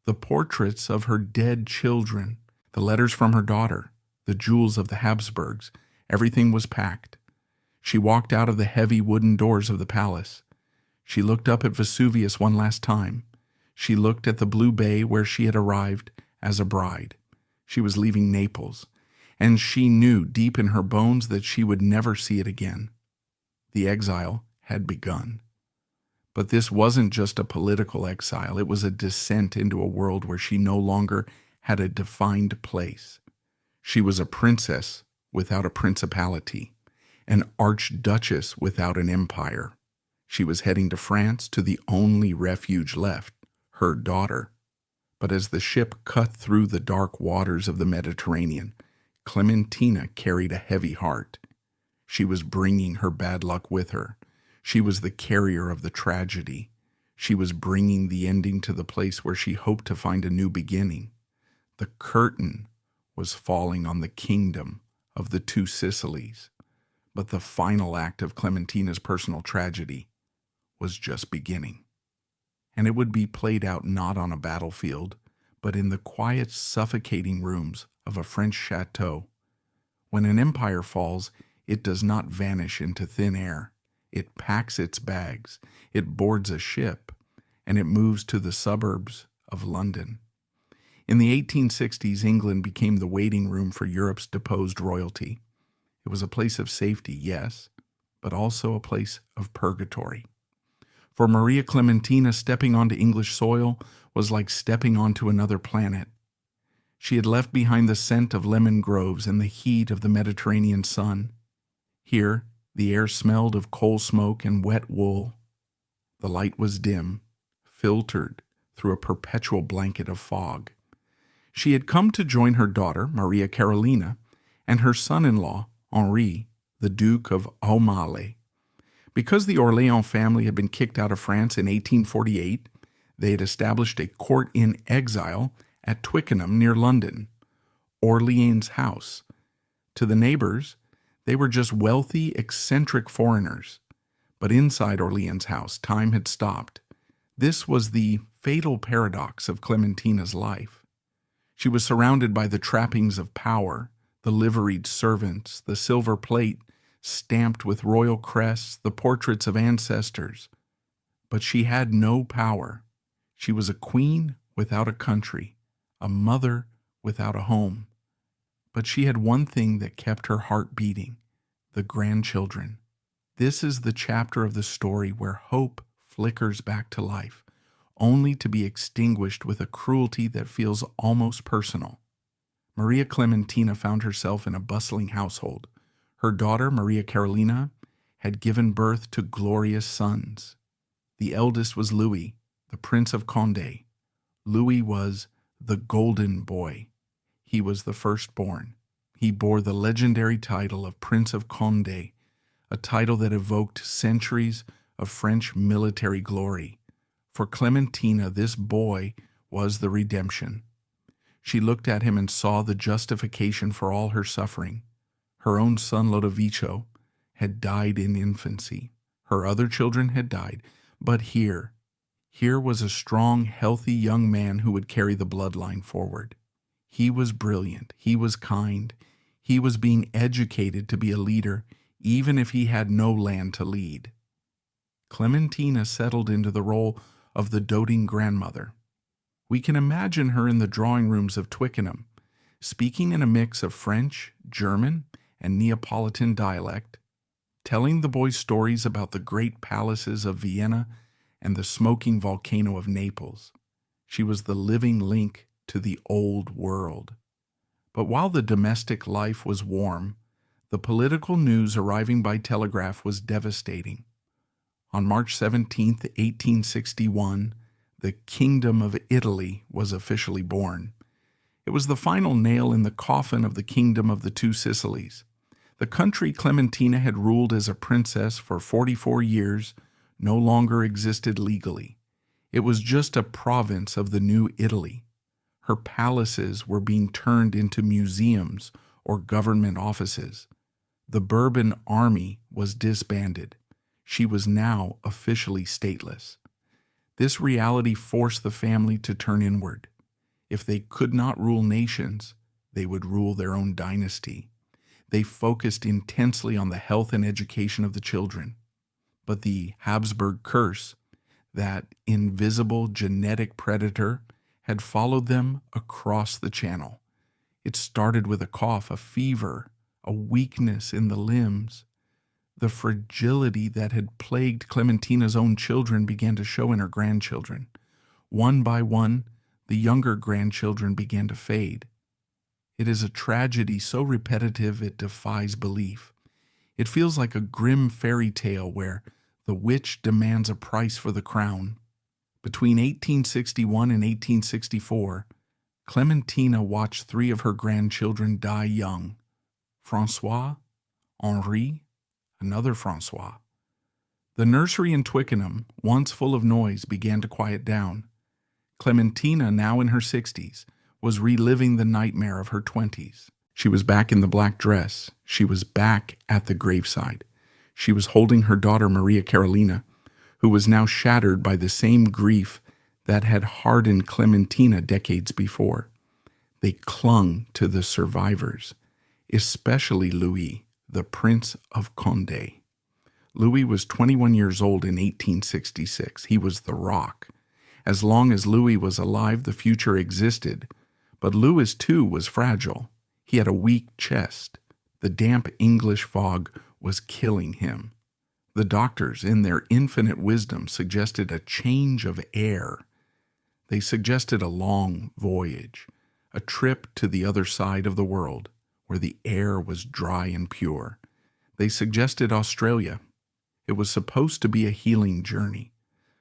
The portraits of her dead children, the letters from her daughter, the jewels of the Habsburgs, everything was packed. She walked out of the heavy wooden doors of the palace. She looked up at Vesuvius one last time. She looked at the blue bay where she had arrived as a bride. She was leaving Naples, and she knew deep in her bones that she would never see it again. The exile had begun. But this wasn't just a political exile. It was a descent into a world where she no longer had a defined place. She was a princess without a principality, an archduchess without an empire. She was heading to France, to the only refuge left, her daughter. But as the ship cut through the dark waters of the Mediterranean, Clementina carried a heavy heart. She was bringing her bad luck with her. She was the carrier of the tragedy. She was bringing the ending to the place where she hoped to find a new beginning. The curtain was falling on the kingdom of the two Sicilies. But the final act of Clementina's personal tragedy was just beginning. And it would be played out not on a battlefield, but in the quiet, suffocating rooms of a French chateau. When an empire falls, it does not vanish into thin air. It packs its bags, it boards a ship, and it moves to the suburbs of London. In the 1860s, England became the waiting room for Europe's deposed royalty. It was a place of safety, yes, but also a place of purgatory. For Maria Clementina, stepping onto English soil was like stepping onto another planet. She had left behind the scent of lemon groves and the heat of the Mediterranean sun. Here, the air smelled of coal smoke and wet wool. The light was dim, filtered through a perpetual blanket of fog. She had come to join her daughter, Maria Carolina, and her son-in-law, Henri, the Duke of Aumale. Because the Orléans family had been kicked out of France in 1848, they had established a court in exile at Twickenham near London, Orleans House. To the neighbors, they were just wealthy, eccentric foreigners. But inside Orleans House, time had stopped. This was the fatal paradox of Clementina's life. She was surrounded by the trappings of power, the liveried servants, the silver plate stamped with royal crests, the portraits of ancestors. But she had no power. She was a queen without a country, a mother without a home. But she had one thing that kept her heart beating: the grandchildren. This is the chapter of the story where hope flickers back to life, only to be extinguished with a cruelty that feels almost personal. Maria Clementina found herself in a bustling household. Her daughter, Maria Carolina, had given birth to glorious sons. The eldest was Louis, the Prince of Condé. Louis was the golden boy. He was the firstborn. He bore the legendary title of Prince of Condé, a title that evoked centuries of French military glory. For Clementina, this boy was the redemption. She looked at him and saw the justification for all her suffering. Her own son, Lodovico, had died in infancy. Her other children had died. But here was a strong, healthy young man who would carry the bloodline forward. He was brilliant. He was kind. He was being educated to be a leader, even if he had no land to lead. Clementina settled into the role of the doting grandmother. We can imagine her in the drawing rooms of Twickenham, speaking in a mix of French, German, and Neapolitan dialect, telling the boys stories about the great palaces of Vienna and the smoking volcano of Naples. She was the living link to the old world. But while the domestic life was warm, the political news arriving by telegraph was devastating. On March 17, 1861, the Kingdom of Italy was officially born. It was the final nail in the coffin of the Kingdom of the Two Sicilies. The country Clementina had ruled as a princess for 44 years no longer existed legally. It was just a province of the new Italy. Her palaces were being turned into museums or government offices. The Bourbon army was disbanded. She was now officially stateless. This reality forced the family to turn inward. If they could not rule nations, they would rule their own dynasty. They focused intensely on the health and education of the children. But the Habsburg curse, that invisible genetic predator, had followed them across the channel. It started with a cough, a fever, a weakness in the limbs. The fragility that had plagued Clementina's own children began to show in her grandchildren. One by one, the younger grandchildren began to fade. It is a tragedy so repetitive it defies belief. It feels like a grim fairy tale where the witch demands a price for the crown. Between 1861 and 1864, Clementina watched 3 of her grandchildren die young: François, Henri, another François. The nursery in Twickenham, once full of noise, began to quiet down. Clementina, now in her 60s, was reliving the nightmare of her 20s. She was back in the black dress. She was back at the graveside. She was holding her daughter Maria Carolina, who was now shattered by the same grief that had hardened Clementina decades before. They clung to the survivors, especially Louis, the Prince of Condé. Louis was 21 years old in 1866. He was the rock. As long as Louis was alive, the future existed. But Louis, too, was fragile. He had a weak chest. The damp English fog was killing him. The doctors, in their infinite wisdom, suggested a change of air. They suggested a long voyage, a trip to the other side of the world, where the air was dry and pure. They suggested Australia. It was supposed to be a healing journey,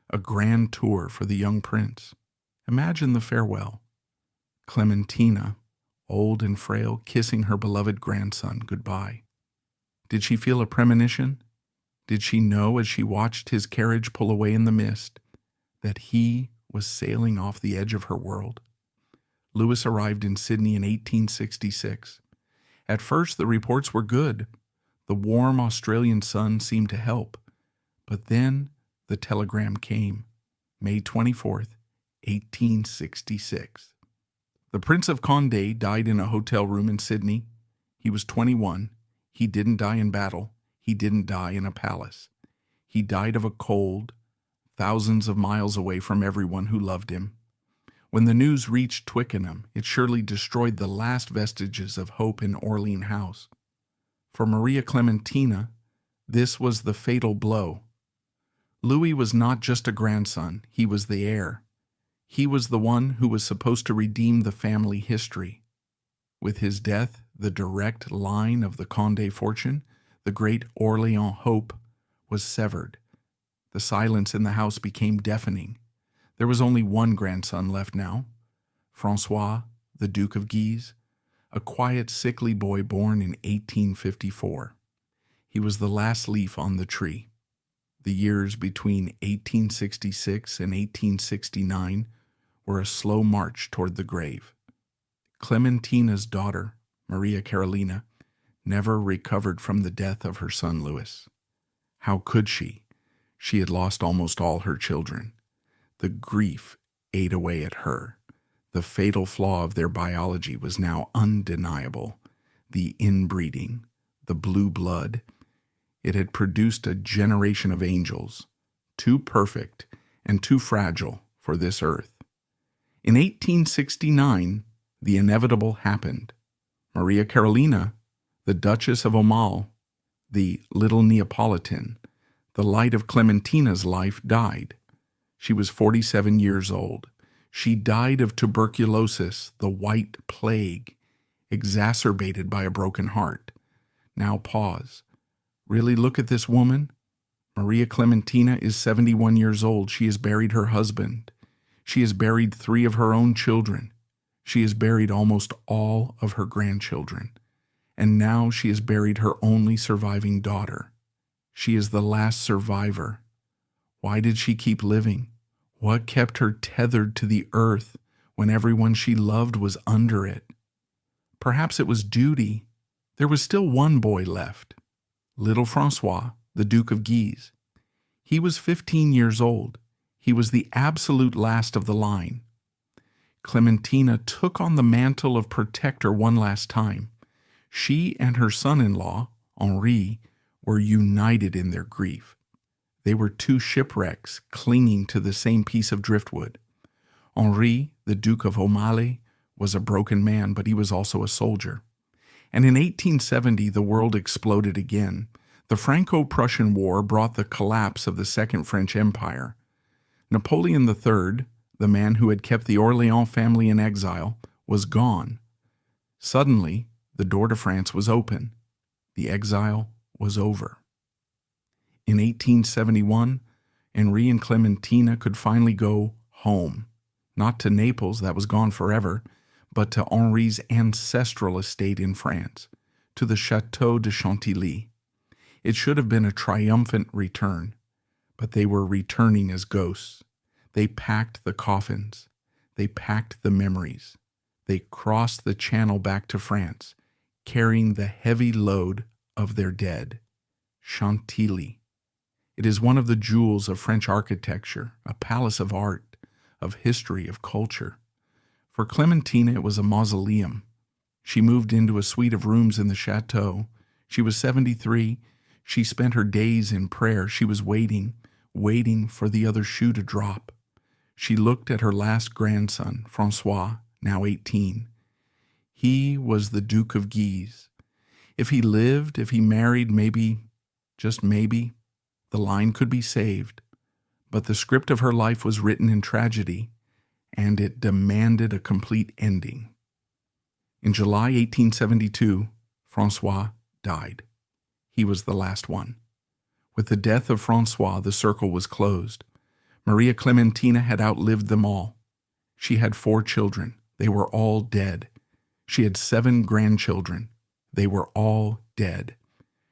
a grand tour for the young prince. Imagine the farewell. Clementina, old and frail, kissing her beloved grandson goodbye. Did she feel a premonition? Did she know as she watched his carriage pull away in the mist that he was sailing off the edge of her world? Louis arrived in Sydney in 1866. At first, the reports were good. The warm Australian sun seemed to help. But then the telegram came, May 24th, 1866. The Prince of Condé died in a hotel room in Sydney. He was 21. He didn't die in battle. He didn't die in a palace. He died of a cold, thousands of miles away from everyone who loved him. When the news reached Twickenham, it surely destroyed the last vestiges of hope in Orleans House. For Maria Clementina, this was the fatal blow. Louis was not just a grandson, he was the heir. He was the one who was supposed to redeem the family history. With his death, the direct line of the Condé fortune, the great Orleans hope, was severed. The silence in the house became deafening. There was only one grandson left now, Francois, the Duke of Guise, a quiet, sickly boy born in 1854. He was the last leaf on the tree. The years between 1866 and 1869 were a slow march toward the grave. Clementina's daughter, Maria Carolina, never recovered from the death of her son Louis. How could she? She had lost almost all her children. The grief ate away at her. The fatal flaw of their biology was now undeniable. The inbreeding, the blue blood. It had produced a generation of angels, too perfect and too fragile for this earth. In 1869, the inevitable happened. Maria Carolina, the Duchess of Aumale, the little Neapolitan, the light of Clementina's life, died. She was 47 years old. She died of tuberculosis, the white plague, exacerbated by a broken heart. Now pause. Really look at this woman. Maria Clementina is 71 years old. She has buried her husband. She has buried 3 of her own children. She has buried almost all of her grandchildren. And now she has buried her only surviving daughter. She is the last survivor. Why did she keep living? What kept her tethered to the earth when everyone she loved was under it? Perhaps it was duty. There was still one boy left, little Francois, the Duke of Guise. He was 15 years old. He was the absolute last of the line. Clementina took on the mantle of protector one last time. She and her son-in-law, Henri, were united in their grief. They were 2 shipwrecks clinging to the same piece of driftwood. Henri, the Duke of Aumale, was a broken man, but he was also a soldier. And in 1870, the world exploded again. The Franco-Prussian War brought the collapse of the Second French Empire. Napoleon III, the man who had kept the Orleans family in exile, was gone. Suddenly, the door to France was open. The exile was over. In 1871, Henri and Clementina could finally go home, not to Naples, that was gone forever, but to Henri's ancestral estate in France, to the Château de Chantilly. It should have been a triumphant return, but they were returning as ghosts. They packed the coffins. They packed the memories. They crossed the channel back to France, carrying the heavy load of their dead. Chantilly. It is one of the jewels of French architecture, a palace of art, of history, of culture. For Clementina, it was a mausoleum. She moved into a suite of rooms in the chateau. She was 73. She spent her days in prayer. She was waiting for the other shoe to drop. She looked at her last grandson, Francois, now 18. He was the Duke of Guise. If he lived, if he married, maybe, just maybe, the line could be saved. But the script of her life was written in tragedy, and it demanded a complete ending. In July 1872, Francois died. He was the last one. With the death of Francois, the circle was closed. Maria Clementina had outlived them all. She had 4 children. They were all dead. She had 7 grandchildren. They were all dead.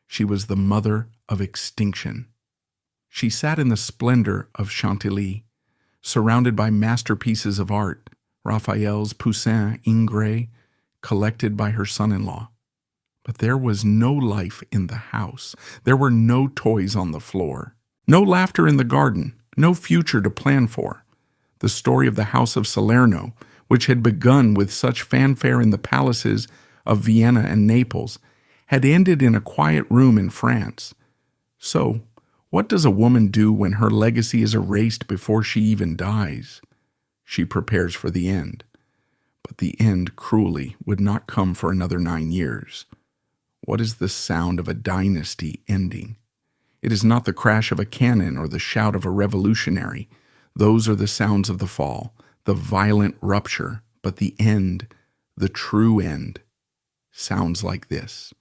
She was the mother of extinction. She sat in the splendor of Chantilly, surrounded by masterpieces of art, Raphael's, Poussin, Ingres, collected by her son-in-law. But there was no life in the house. There were no toys on the floor, no laughter in the garden, no future to plan for. The story of the House of Salerno, which had begun with such fanfare in the palaces of Vienna and Naples, had ended in a quiet room in France. So, what does a woman do when her legacy is erased before she even dies? She prepares for the end. But the end, cruelly, would not come for another 9 years. What is the sound of a dynasty ending? It is not the crash of a cannon or the shout of a revolutionary. Those are the sounds of the fall, the violent rupture, but the end, the true end, sounds like this.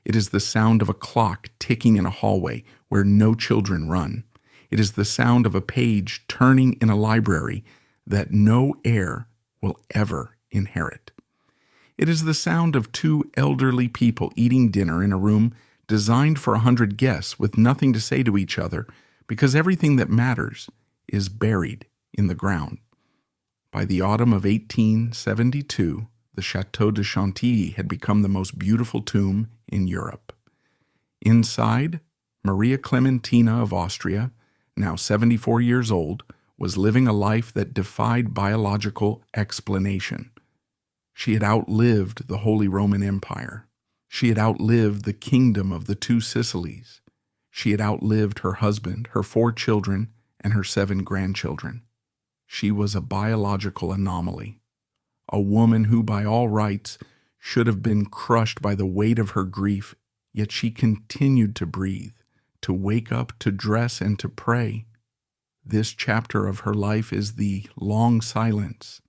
It is the sound of a clock ticking in a hallway where no children run. It is the sound of a page turning in a library that no heir will ever inherit. It is the sound of 2 elderly people eating dinner in a room designed for 100 guests with nothing to say to each other because everything that matters is buried in the ground. By the autumn of 1872, the Château de Chantilly had become the most beautiful tomb in Europe. Inside, Maria Clementina of Austria, now 74 years old, was living a life that defied biological explanation. She had outlived the Holy Roman Empire. She had outlived the kingdom of the 2 Sicilies. She had outlived her husband, her 4 children, and her 7 grandchildren. She was a biological anomaly, a woman who by all rights should have been crushed by the weight of her grief, yet she continued to breathe, to wake up, to dress, and to pray. This chapter of her life is the long silence.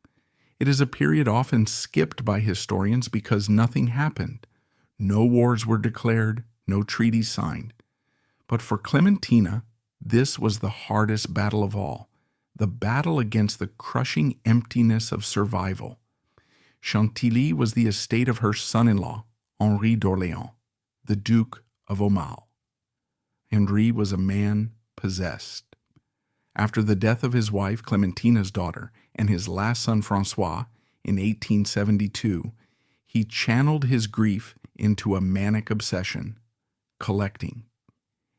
It is a period often skipped by historians because nothing happened. No wars were declared, no treaties signed. But for Clementina, this was the hardest battle of all, the battle against the crushing emptiness of survival. Chantilly was the estate of her son-in-law, Henri d'Orléans, the Duke of Aumale. Henri was a man possessed. After the death of his wife, Clementina's daughter, and his last son, Francois, in 1872, he channeled his grief into a manic obsession, collecting.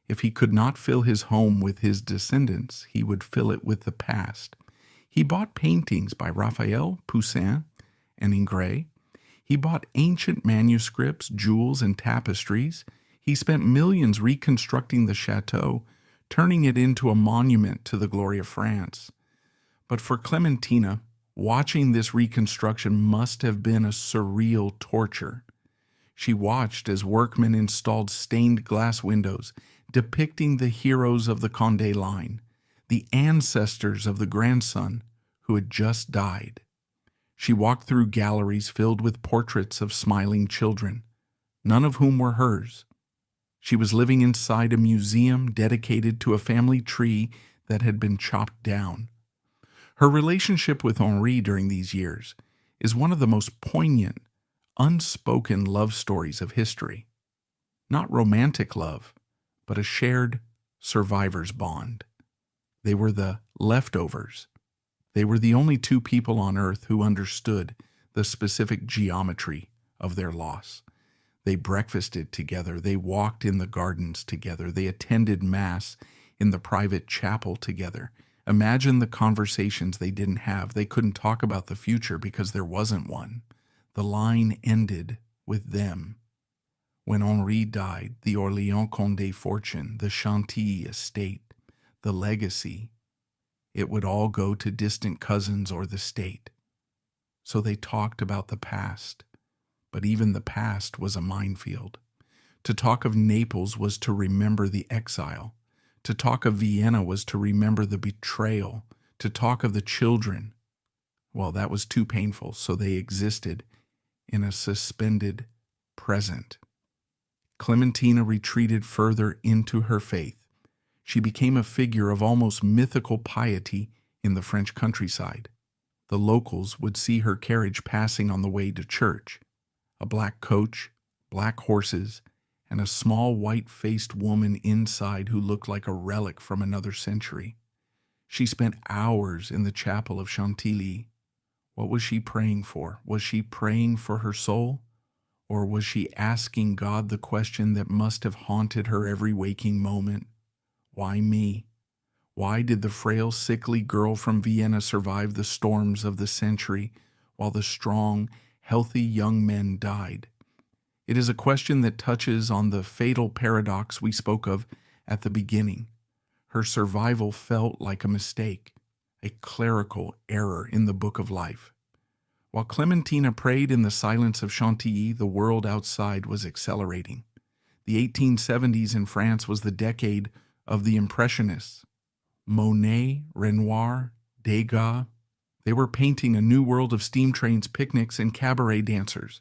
If he could not fill his home with his descendants, he would fill it with the past. He bought paintings by Raphael, Poussin, and Ingres. He bought ancient manuscripts, jewels, and tapestries. He spent millions reconstructing the chateau, turning it into a monument to the glory of France. But for Clementina, watching this reconstruction must have been a surreal torture. She watched as workmen installed stained glass windows depicting the heroes of the Condé line, the ancestors of the grandson who had just died. She walked through galleries filled with portraits of smiling children, none of whom were hers. She was living inside a museum dedicated to a family tree that had been chopped down. Her relationship with Henri during these years is one of the most poignant, unspoken love stories of history. Not romantic love, but a shared survivor's bond. They were the leftovers. They were the only 2 people on earth who understood the specific geometry of their loss. They breakfasted together. They walked in the gardens together. They attended Mass in the private chapel together. Imagine the conversations they didn't have. They couldn't talk about the future because there wasn't one. The line ended with them. When Henri died, the Orléans-Condé fortune, the Chantilly estate, the legacy, it would all go to distant cousins or the state. So they talked about the past. But even the past was a minefield. To talk of Naples was to remember the exile. To talk of Vienna was to remember the betrayal. To talk of the children, well, that was too painful, so they existed in a suspended present. Clementina retreated further into her faith. She became a figure of almost mythical piety in the French countryside. The locals would see her carriage passing on the way to church. A black coach, black horses, and a small white-faced woman inside who looked like a relic from another century. She spent hours in the chapel of Chantilly. What was she praying for? Was she praying for her soul? Or was she asking God the question that must have haunted her every waking moment? Why me? Why did the frail, sickly girl from Vienna survive the storms of the century while the strong, healthy young men died? It is a question that touches on the fatal paradox we spoke of at the beginning. Her survival felt like a mistake, a clerical error in the book of life. While Clementina prayed in the silence of Chantilly, the world outside was accelerating. The 1870s in France was the decade of the Impressionists. Monet, Renoir, Degas, they were painting a new world of steam trains, picnics, and cabaret dancers.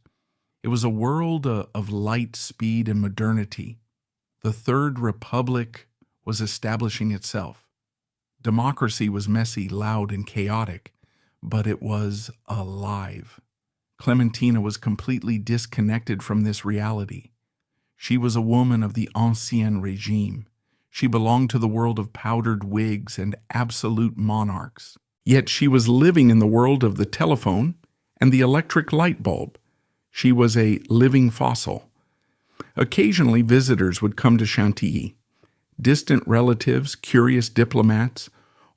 It was a world of light, speed, and modernity. The Third Republic was establishing itself. Democracy was messy, loud, and chaotic, but it was alive. Clementina was completely disconnected from this reality. She was a woman of the Ancien Regime. She belonged to the world of powdered wigs and absolute monarchs. Yet she was living in the world of the telephone and the electric light bulb. She was a living fossil. Occasionally, visitors would come to Chantilly. Distant relatives, curious diplomats,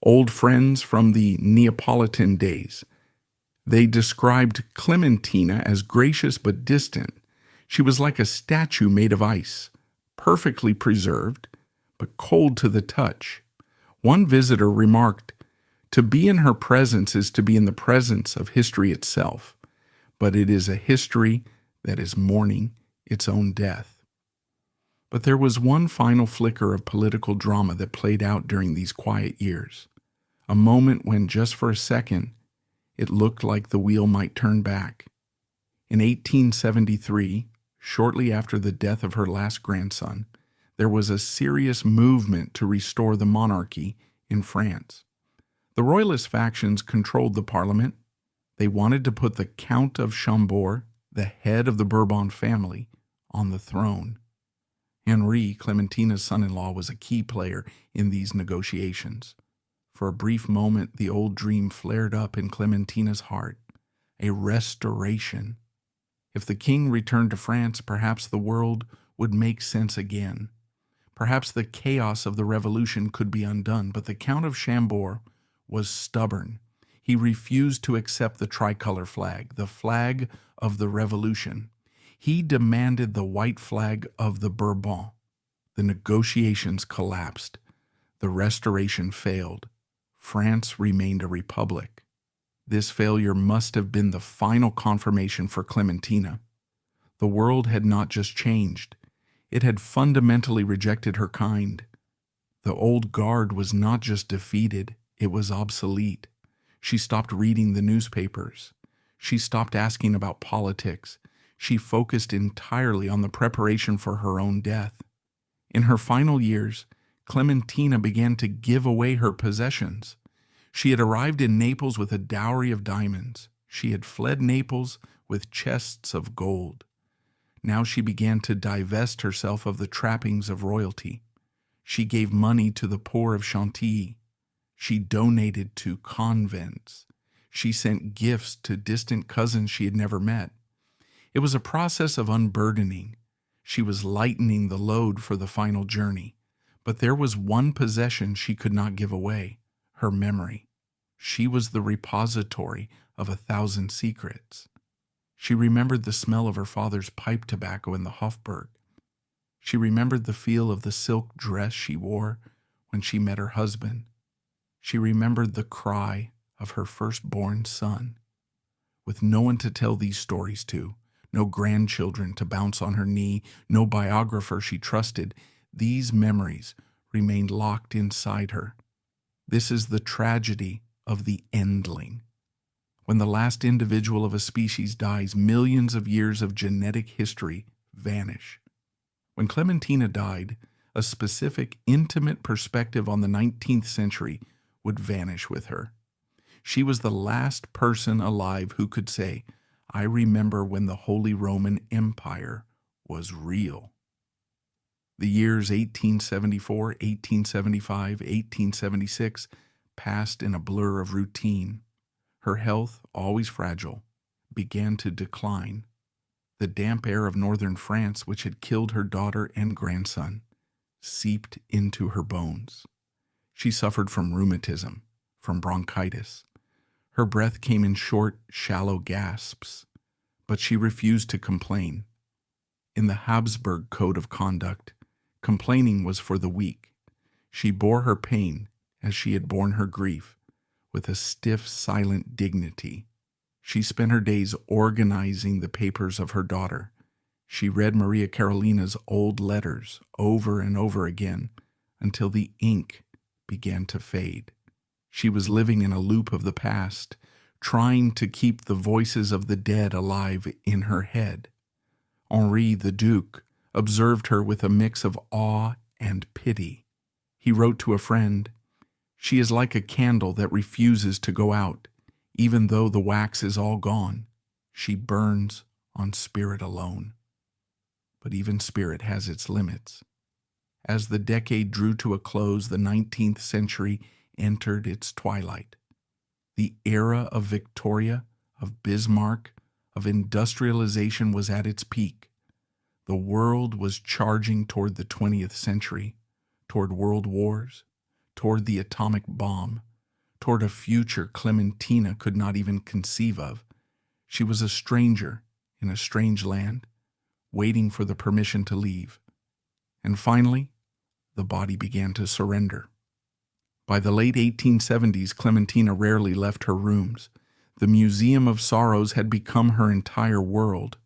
old friends from the Neapolitan days. They described Clementina as gracious but distant. She was like a statue made of ice, perfectly preserved, but cold to the touch. One visitor remarked, "To be in her presence is to be in the presence of history itself, but it is a history that is mourning its own death." But there was one final flicker of political drama that played out during these quiet years, a moment when, just for a second, it looked like the wheel might turn back. In 1873, shortly after the death of her last grandson, there was a serious movement to restore the monarchy in France. The royalist factions controlled the parliament. They wanted to put the Count of Chambord, the head of the Bourbon family, on the throne. Henri, Clementina's son-in-law, was a key player in these negotiations. For a brief moment, the old dream flared up in Clementina's heart, a restoration. If the king returned to France, perhaps the world would make sense again. Perhaps the chaos of the revolution could be undone, but the Count of Chambord was stubborn. He refused to accept the tricolor flag, the flag of the revolution. He demanded the white flag of the Bourbon. The negotiations collapsed. The restoration failed. France remained a republic. This failure must have been the final confirmation for Clementina. The world had not just changed. It had fundamentally rejected her kind. The old guard was not just defeated, it was obsolete. She stopped reading the newspapers. She stopped asking about politics. She focused entirely on the preparation for her own death. In her final years, Clementina began to give away her possessions. She had arrived in Naples with a dowry of diamonds. She had fled Naples with chests of gold. Now she began to divest herself of the trappings of royalty. She gave money to the poor of Chantilly. She donated to convents. She sent gifts to distant cousins she had never met. It was a process of unburdening. She was lightening the load for the final journey. But there was one possession she could not give away, her memory. She was the repository of 1,000 secrets. She remembered the smell of her father's pipe tobacco in the Habsburg. She remembered the feel of the silk dress she wore when she met her husband. She remembered the cry of her firstborn son. With no one to tell these stories to, no grandchildren to bounce on her knee, no biographer she trusted, these memories remained locked inside her. This is the tragedy of the endling. When the last individual of a species dies, millions of years of genetic history vanish. When Clementina died, a specific, intimate perspective on the 19th century would vanish with her. She was the last person alive who could say, "I remember when the Holy Roman Empire was real." The years 1874, 1875, 1876 passed in a blur of routine. Her health, always fragile, began to decline. The damp air of northern France, which had killed her daughter and grandson, seeped into her bones. She suffered from rheumatism, from bronchitis. Her breath came in short, shallow gasps, but she refused to complain. In the Habsburg code of conduct, complaining was for the weak. She bore her pain as she had borne her grief, with a stiff, silent dignity. She spent her days organizing the papers of her daughter. She read Maria Carolina's old letters over and over again until the ink began to fade. She was living in a loop of the past, trying to keep the voices of the dead alive in her head. Henri the Duke observed her with a mix of awe and pity. He wrote to a friend, "She is like a candle that refuses to go out. Even though the wax is all gone, she burns on spirit alone." But even spirit has its limits. As the decade drew to a close, the 19th century entered its twilight. The era of Victoria, of Bismarck, of industrialization was at its peak. The world was charging toward the 20th century, toward world wars, toward the atomic bomb, toward a future Clementina could not even conceive of. She was a stranger in a strange land, waiting for the permission to leave. And finally, the body began to surrender. By the late 1870s, Clementina rarely left her rooms. The Museum of Sorrows had become her entire world.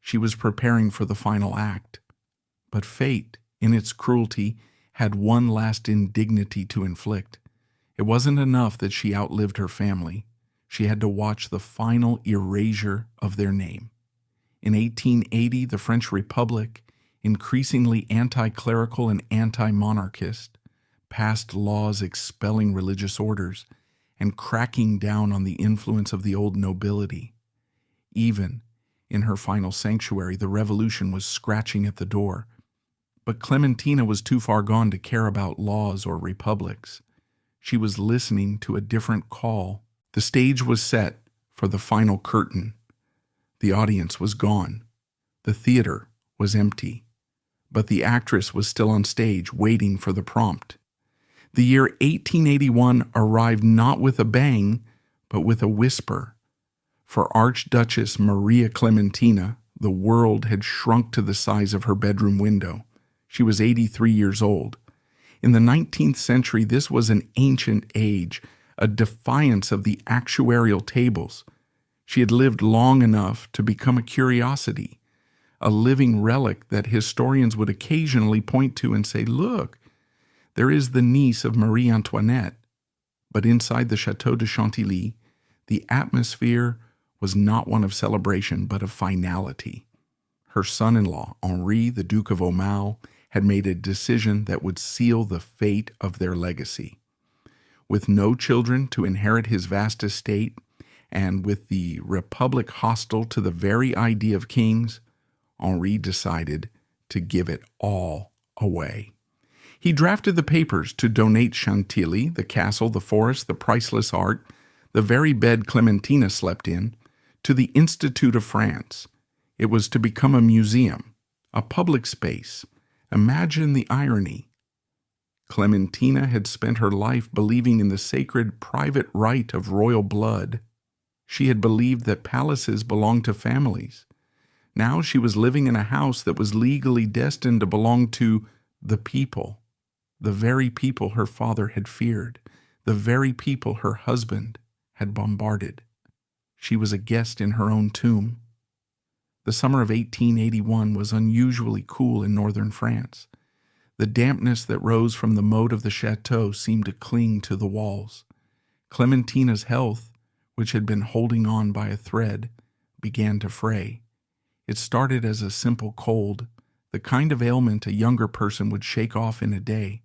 She was preparing for the final act. But fate, in its cruelty, had one last indignity to inflict. It wasn't enough that she outlived her family. She had to watch the final erasure of their name. In 1880, the French Republic, increasingly anti-clerical and anti-monarchist, passed laws expelling religious orders and cracking down on the influence of the old nobility. Even in her final sanctuary, the revolution was scratching at the door. But Clementina was too far gone to care about laws or republics. She was listening to a different call. The stage was set for the final curtain. The audience was gone. The theater was empty. But the actress was still on stage, waiting for the prompt. The year 1881 arrived not with a bang, but with a whisper. For Archduchess Maria Clementina, the world had shrunk to the size of her bedroom window. She was 83 years old. In the 19th century, this was an ancient age, a defiance of the actuarial tables. She had lived long enough to become a curiosity, a living relic that historians would occasionally point to and say, "Look, there is the niece of Marie Antoinette." But inside the Château de Chantilly, the atmosphere was not one of celebration, but of finality. Her son-in-law, Henri, the Duke of Aumale, had made a decision that would seal the fate of their legacy. With no children to inherit his vast estate, and with the Republic hostile to the very idea of kings, Henri decided to give it all away. He drafted the papers to donate Chantilly, the castle, the forest, the priceless art, the very bed Clementina slept in, to the Institute of France. It was to become a museum, a public space. Imagine the irony. Clementina had spent her life believing in the sacred private right of royal blood. She had believed that palaces belonged to families. Now she was living in a house that was legally destined to belong to the people, the very people her father had feared, the very people her husband had bombarded. She was a guest in her own tomb. The summer of 1881 was unusually cool in northern France. The dampness that rose from the moat of the chateau seemed to cling to the walls. Clementina's health, which had been holding on by a thread, began to fray. It started as a simple cold, the kind of ailment a younger person would shake off in a day.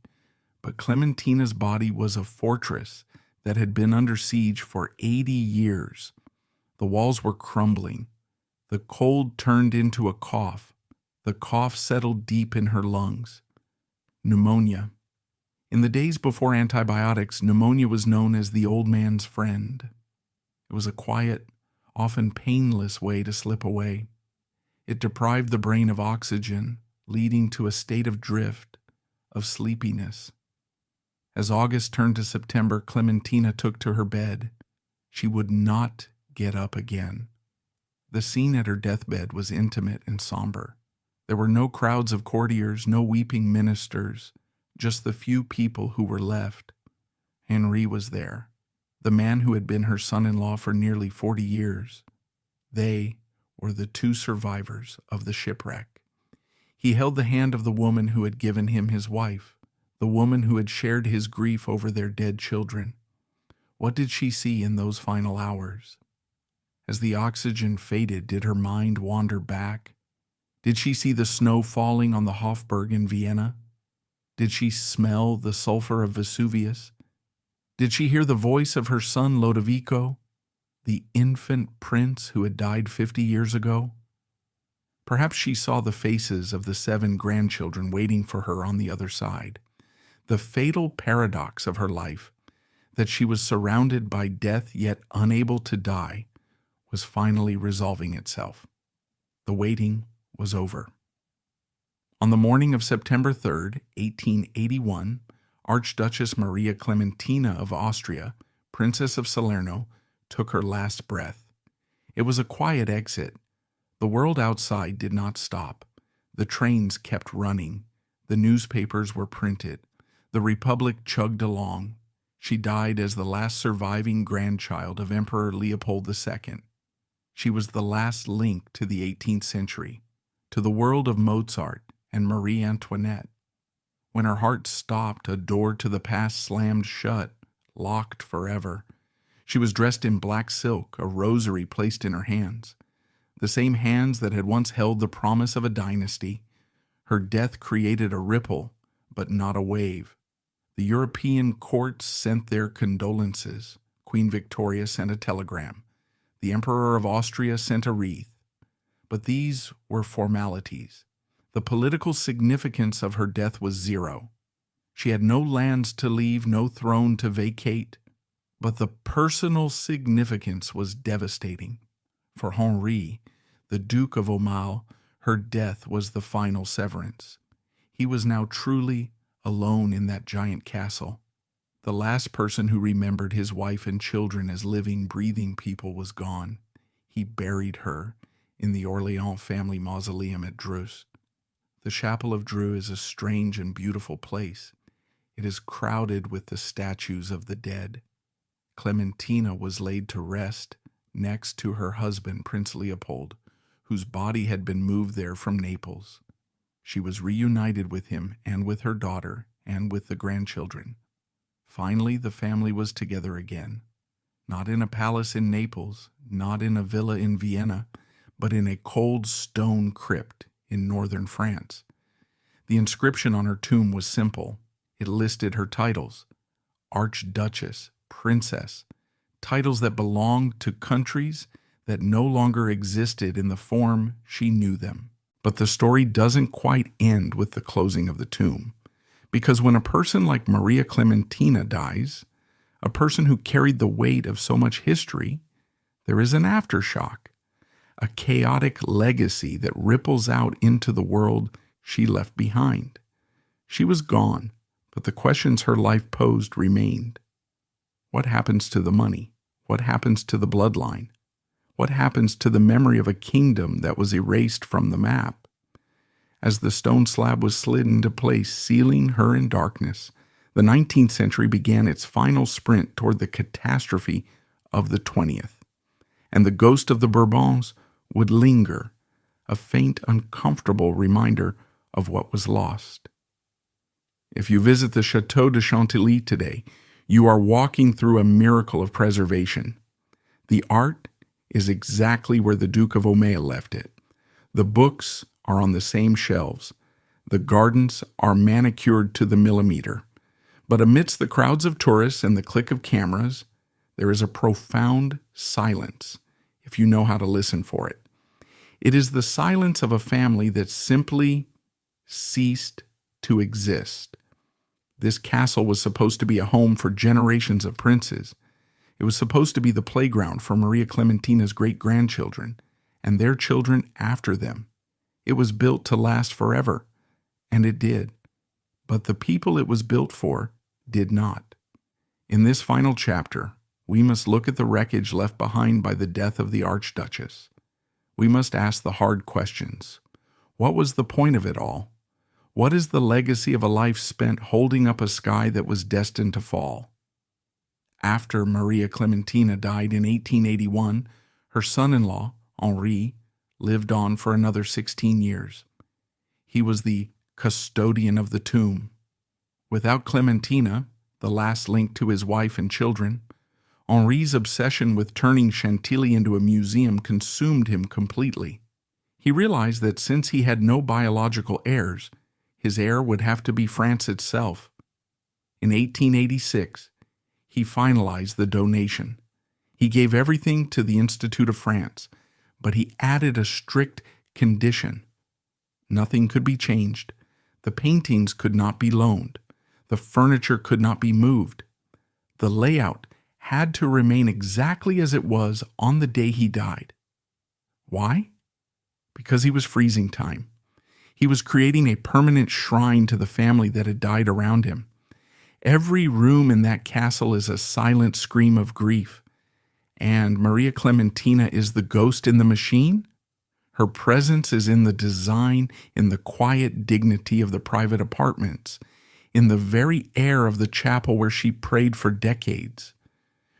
But Clementina's body was a fortress that had been under siege for 80 years. The walls were crumbling. The cold turned into a cough. The cough settled deep in her lungs. Pneumonia. In the days before antibiotics, pneumonia was known as the old man's friend. It was a quiet, often painless way to slip away. It deprived the brain of oxygen, leading to a state of drift, of sleepiness. As August turned to September, Clementina took to her bed. She would not get up again. The scene at her deathbed was intimate and somber. There were no crowds of courtiers, no weeping ministers, just the few people who were left. Henri was there, the man who had been her son-in-law for nearly 40 years. They were the two survivors of the shipwreck. He held the hand of the woman who had given him his wife, the woman who had shared his grief over their dead children. What did she see in those final hours? As the oxygen faded, did her mind wander back? Did she see the snow falling on the Habsburg in Vienna? Did she smell the sulfur of Vesuvius? Did she hear the voice of her son Lodovico, the infant prince who had died 50 years ago? Perhaps she saw the faces of the 7 grandchildren waiting for her on the other side. The fatal paradox of her life, that she was surrounded by death yet unable to die, was finally resolving itself. The waiting was over. On the morning of September 3rd, 1881, Archduchess Maria Clementina of Austria, Princess of Salerno, took her last breath. It was a quiet exit. The world outside did not stop. The trains kept running. The newspapers were printed. The Republic chugged along. She died as the last surviving grandchild of Emperor Leopold II. She was the last link to the 18th century, to the world of Mozart and Marie Antoinette. When her heart stopped, a door to the past slammed shut, locked forever. She was dressed in black silk, a rosary placed in her hands, the same hands that had once held the promise of a dynasty. Her death created a ripple, but not a wave. The European courts sent their condolences. Queen Victoria sent a telegram. The Emperor of Austria sent a wreath. But these were formalities. The political significance of her death was zero. She had no lands to leave, no throne to vacate. But the personal significance was devastating. For Henri, the Duke of Aumale, her death was the final severance. He was now truly alone in that giant castle. The last person who remembered his wife and children as living, breathing people was gone. He buried her in the Orléans family mausoleum at Dreux. The chapel of Dreux is a strange and beautiful place. It is crowded with the statues of the dead. Clementina was laid to rest next to her husband, Prince Leopold, whose body had been moved there from Naples. She was reunited with him and with her daughter and with the grandchildren. Finally, the family was together again, not in a palace in Naples, not in a villa in Vienna, but in a cold stone crypt in northern France. The inscription on her tomb was simple. It listed her titles: Archduchess, Princess, titles that belonged to countries that no longer existed in the form she knew them. But the story doesn't quite end with the closing of the tomb, because when a person like Maria Clementina dies, a person who carried the weight of so much history, there is an aftershock, a chaotic legacy that ripples out into the world she left behind. She was gone, but the questions her life posed remained. What happens to the money? What happens to the bloodline? What happens to the memory of a kingdom that was erased from the map? As the stone slab was slid into place, sealing her in darkness, the 19th century began its final sprint toward the catastrophe of the 20th. And the ghost of the Bourbons would linger, a faint, uncomfortable reminder of what was lost. If you visit the Château de Chantilly today, you are walking through a miracle of preservation. The art is exactly where the Duke of Omea left it. The books are on the same shelves. The gardens are manicured to the millimeter. But amidst the crowds of tourists and the click of cameras, there is a profound silence, if you know how to listen for it. It is the silence of a family that simply ceased to exist. This castle was supposed to be a home for generations of princes. It was supposed to be the playground for Maria Clementina's great-grandchildren and their children after them. It was built to last forever, and it did. But the people it was built for did not. In this final chapter, we must look at the wreckage left behind by the death of the Archduchess. We must ask the hard questions. What was the point of it all? What is the legacy of a life spent holding up a sky that was destined to fall? After Maria Clementina died in 1881, her son-in-law, Henri, lived on for another 16 years. He was the custodian of the tomb. Without Clementina, the last link to his wife and children, Henri's obsession with turning Chantilly into a museum consumed him completely. He realized that since he had no biological heirs, his heir would have to be France itself. In 1886, he finalized the donation. He gave everything to the Institute of France, but he added a strict condition. Nothing could be changed. The paintings could not be loaned. The furniture could not be moved. The layout had to remain exactly as it was on the day he died. Why? Because he was freezing time. He was creating a permanent shrine to the family that had died around him. Every room in that castle is a silent scream of grief. And Maria Clementina is the ghost in the machine? Her presence is in the design, in the quiet dignity of the private apartments, in the very air of the chapel where she prayed for decades.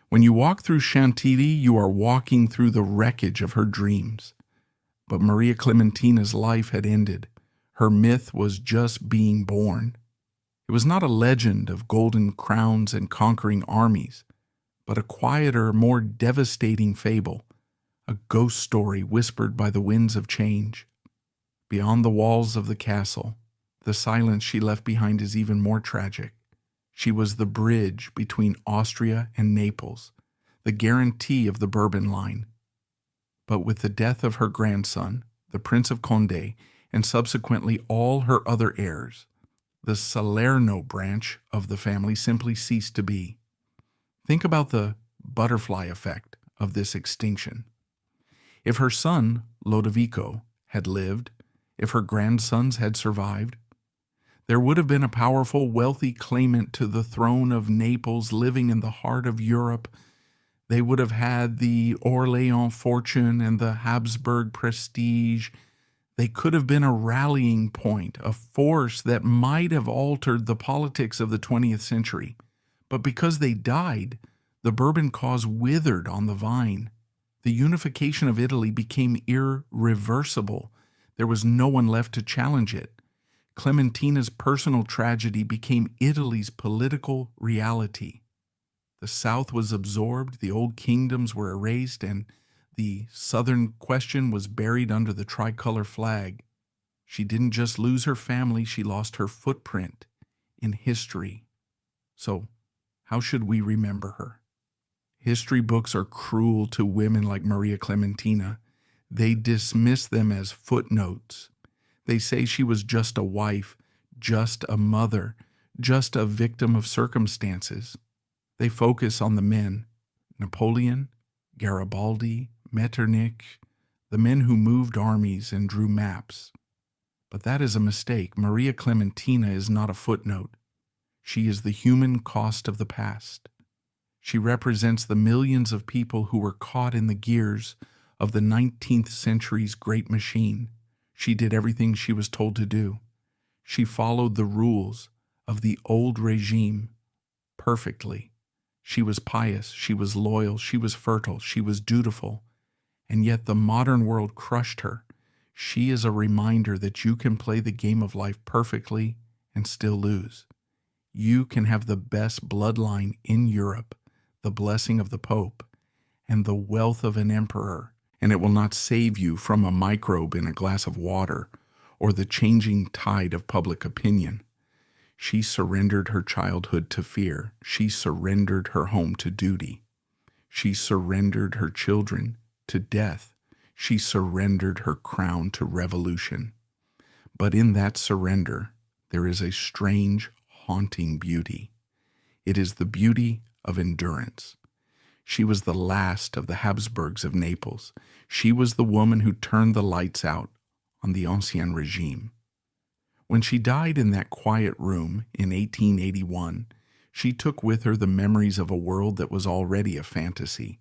When you walk through Chantilly, you are walking through the wreckage of her dreams. But Maria Clementina's life had ended. Her myth was just being born. It was not a legend of golden crowns and conquering armies, but a quieter, more devastating fable, a ghost story whispered by the winds of change. Beyond the walls of the castle, the silence she left behind is even more tragic. She was the bridge between Austria and Naples, the guarantee of the Bourbon line. But with the death of her grandson, the Prince of Condé, and subsequently all her other heirs, the Salerno branch of the family simply ceased to be. Think about the butterfly effect of this extinction. If her son, Lodovico, had lived, if her grandsons had survived, there would have been a powerful, wealthy claimant to the throne of Naples living in the heart of Europe. They would have had the Orléans fortune and the Habsburg prestige. They could have been a rallying point, a force that might have altered the politics of the 20th century. But because they died, the Bourbon cause withered on the vine. The unification of Italy became irreversible. There was no one left to challenge it. Clementina's personal tragedy became Italy's political reality. The South was absorbed, the old kingdoms were erased, and the Southern question was buried under the tricolor flag. She didn't just lose her family, she lost her footprint in history. So, how should we remember her? History books are cruel to women like Maria Clementina. They dismiss them as footnotes. They say she was just a wife, just a mother, just a victim of circumstances. They focus on the men, Napoleon, Garibaldi, Metternich, the men who moved armies and drew maps. But that is a mistake. Maria Clementina is not a footnote. She is the human cost of the past. She represents the millions of people who were caught in the gears of the 19th century's great machine. She did everything she was told to do. She followed the rules of the old regime perfectly. She was pious, she was loyal, she was fertile, she was dutiful, and yet the modern world crushed her. She is a reminder that you can play the game of life perfectly and still lose. You can have the best bloodline in Europe, the blessing of the Pope, and the wealth of an emperor, and it will not save you from a microbe in a glass of water or the changing tide of public opinion. She surrendered her childhood to fear. She surrendered her home to duty. She surrendered her children to death. She surrendered her crown to revolution. But in that surrender, there is a strange, haunting beauty. It is the beauty of endurance. She was the last of the Habsburgs of Naples. She was the woman who turned the lights out on the Ancien Regime. When she died in that quiet room in 1881, she took with her the memories of a world that was already a fantasy,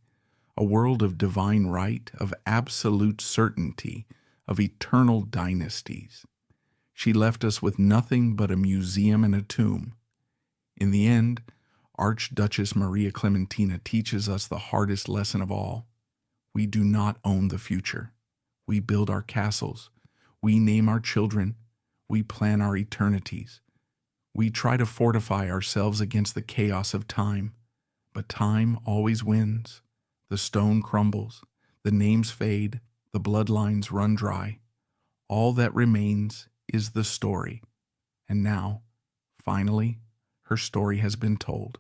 a world of divine right, of absolute certainty, of eternal dynasties. She left us with nothing but a museum and a tomb. In the end, Archduchess Maria Clementina teaches us the hardest lesson of all. We do not own the future. We build our castles. We name our children. We plan our eternities. We try to fortify ourselves against the chaos of time, but time always wins. The stone crumbles, the names fade, the bloodlines run dry. All that remains is the story. And now, finally, her story has been told.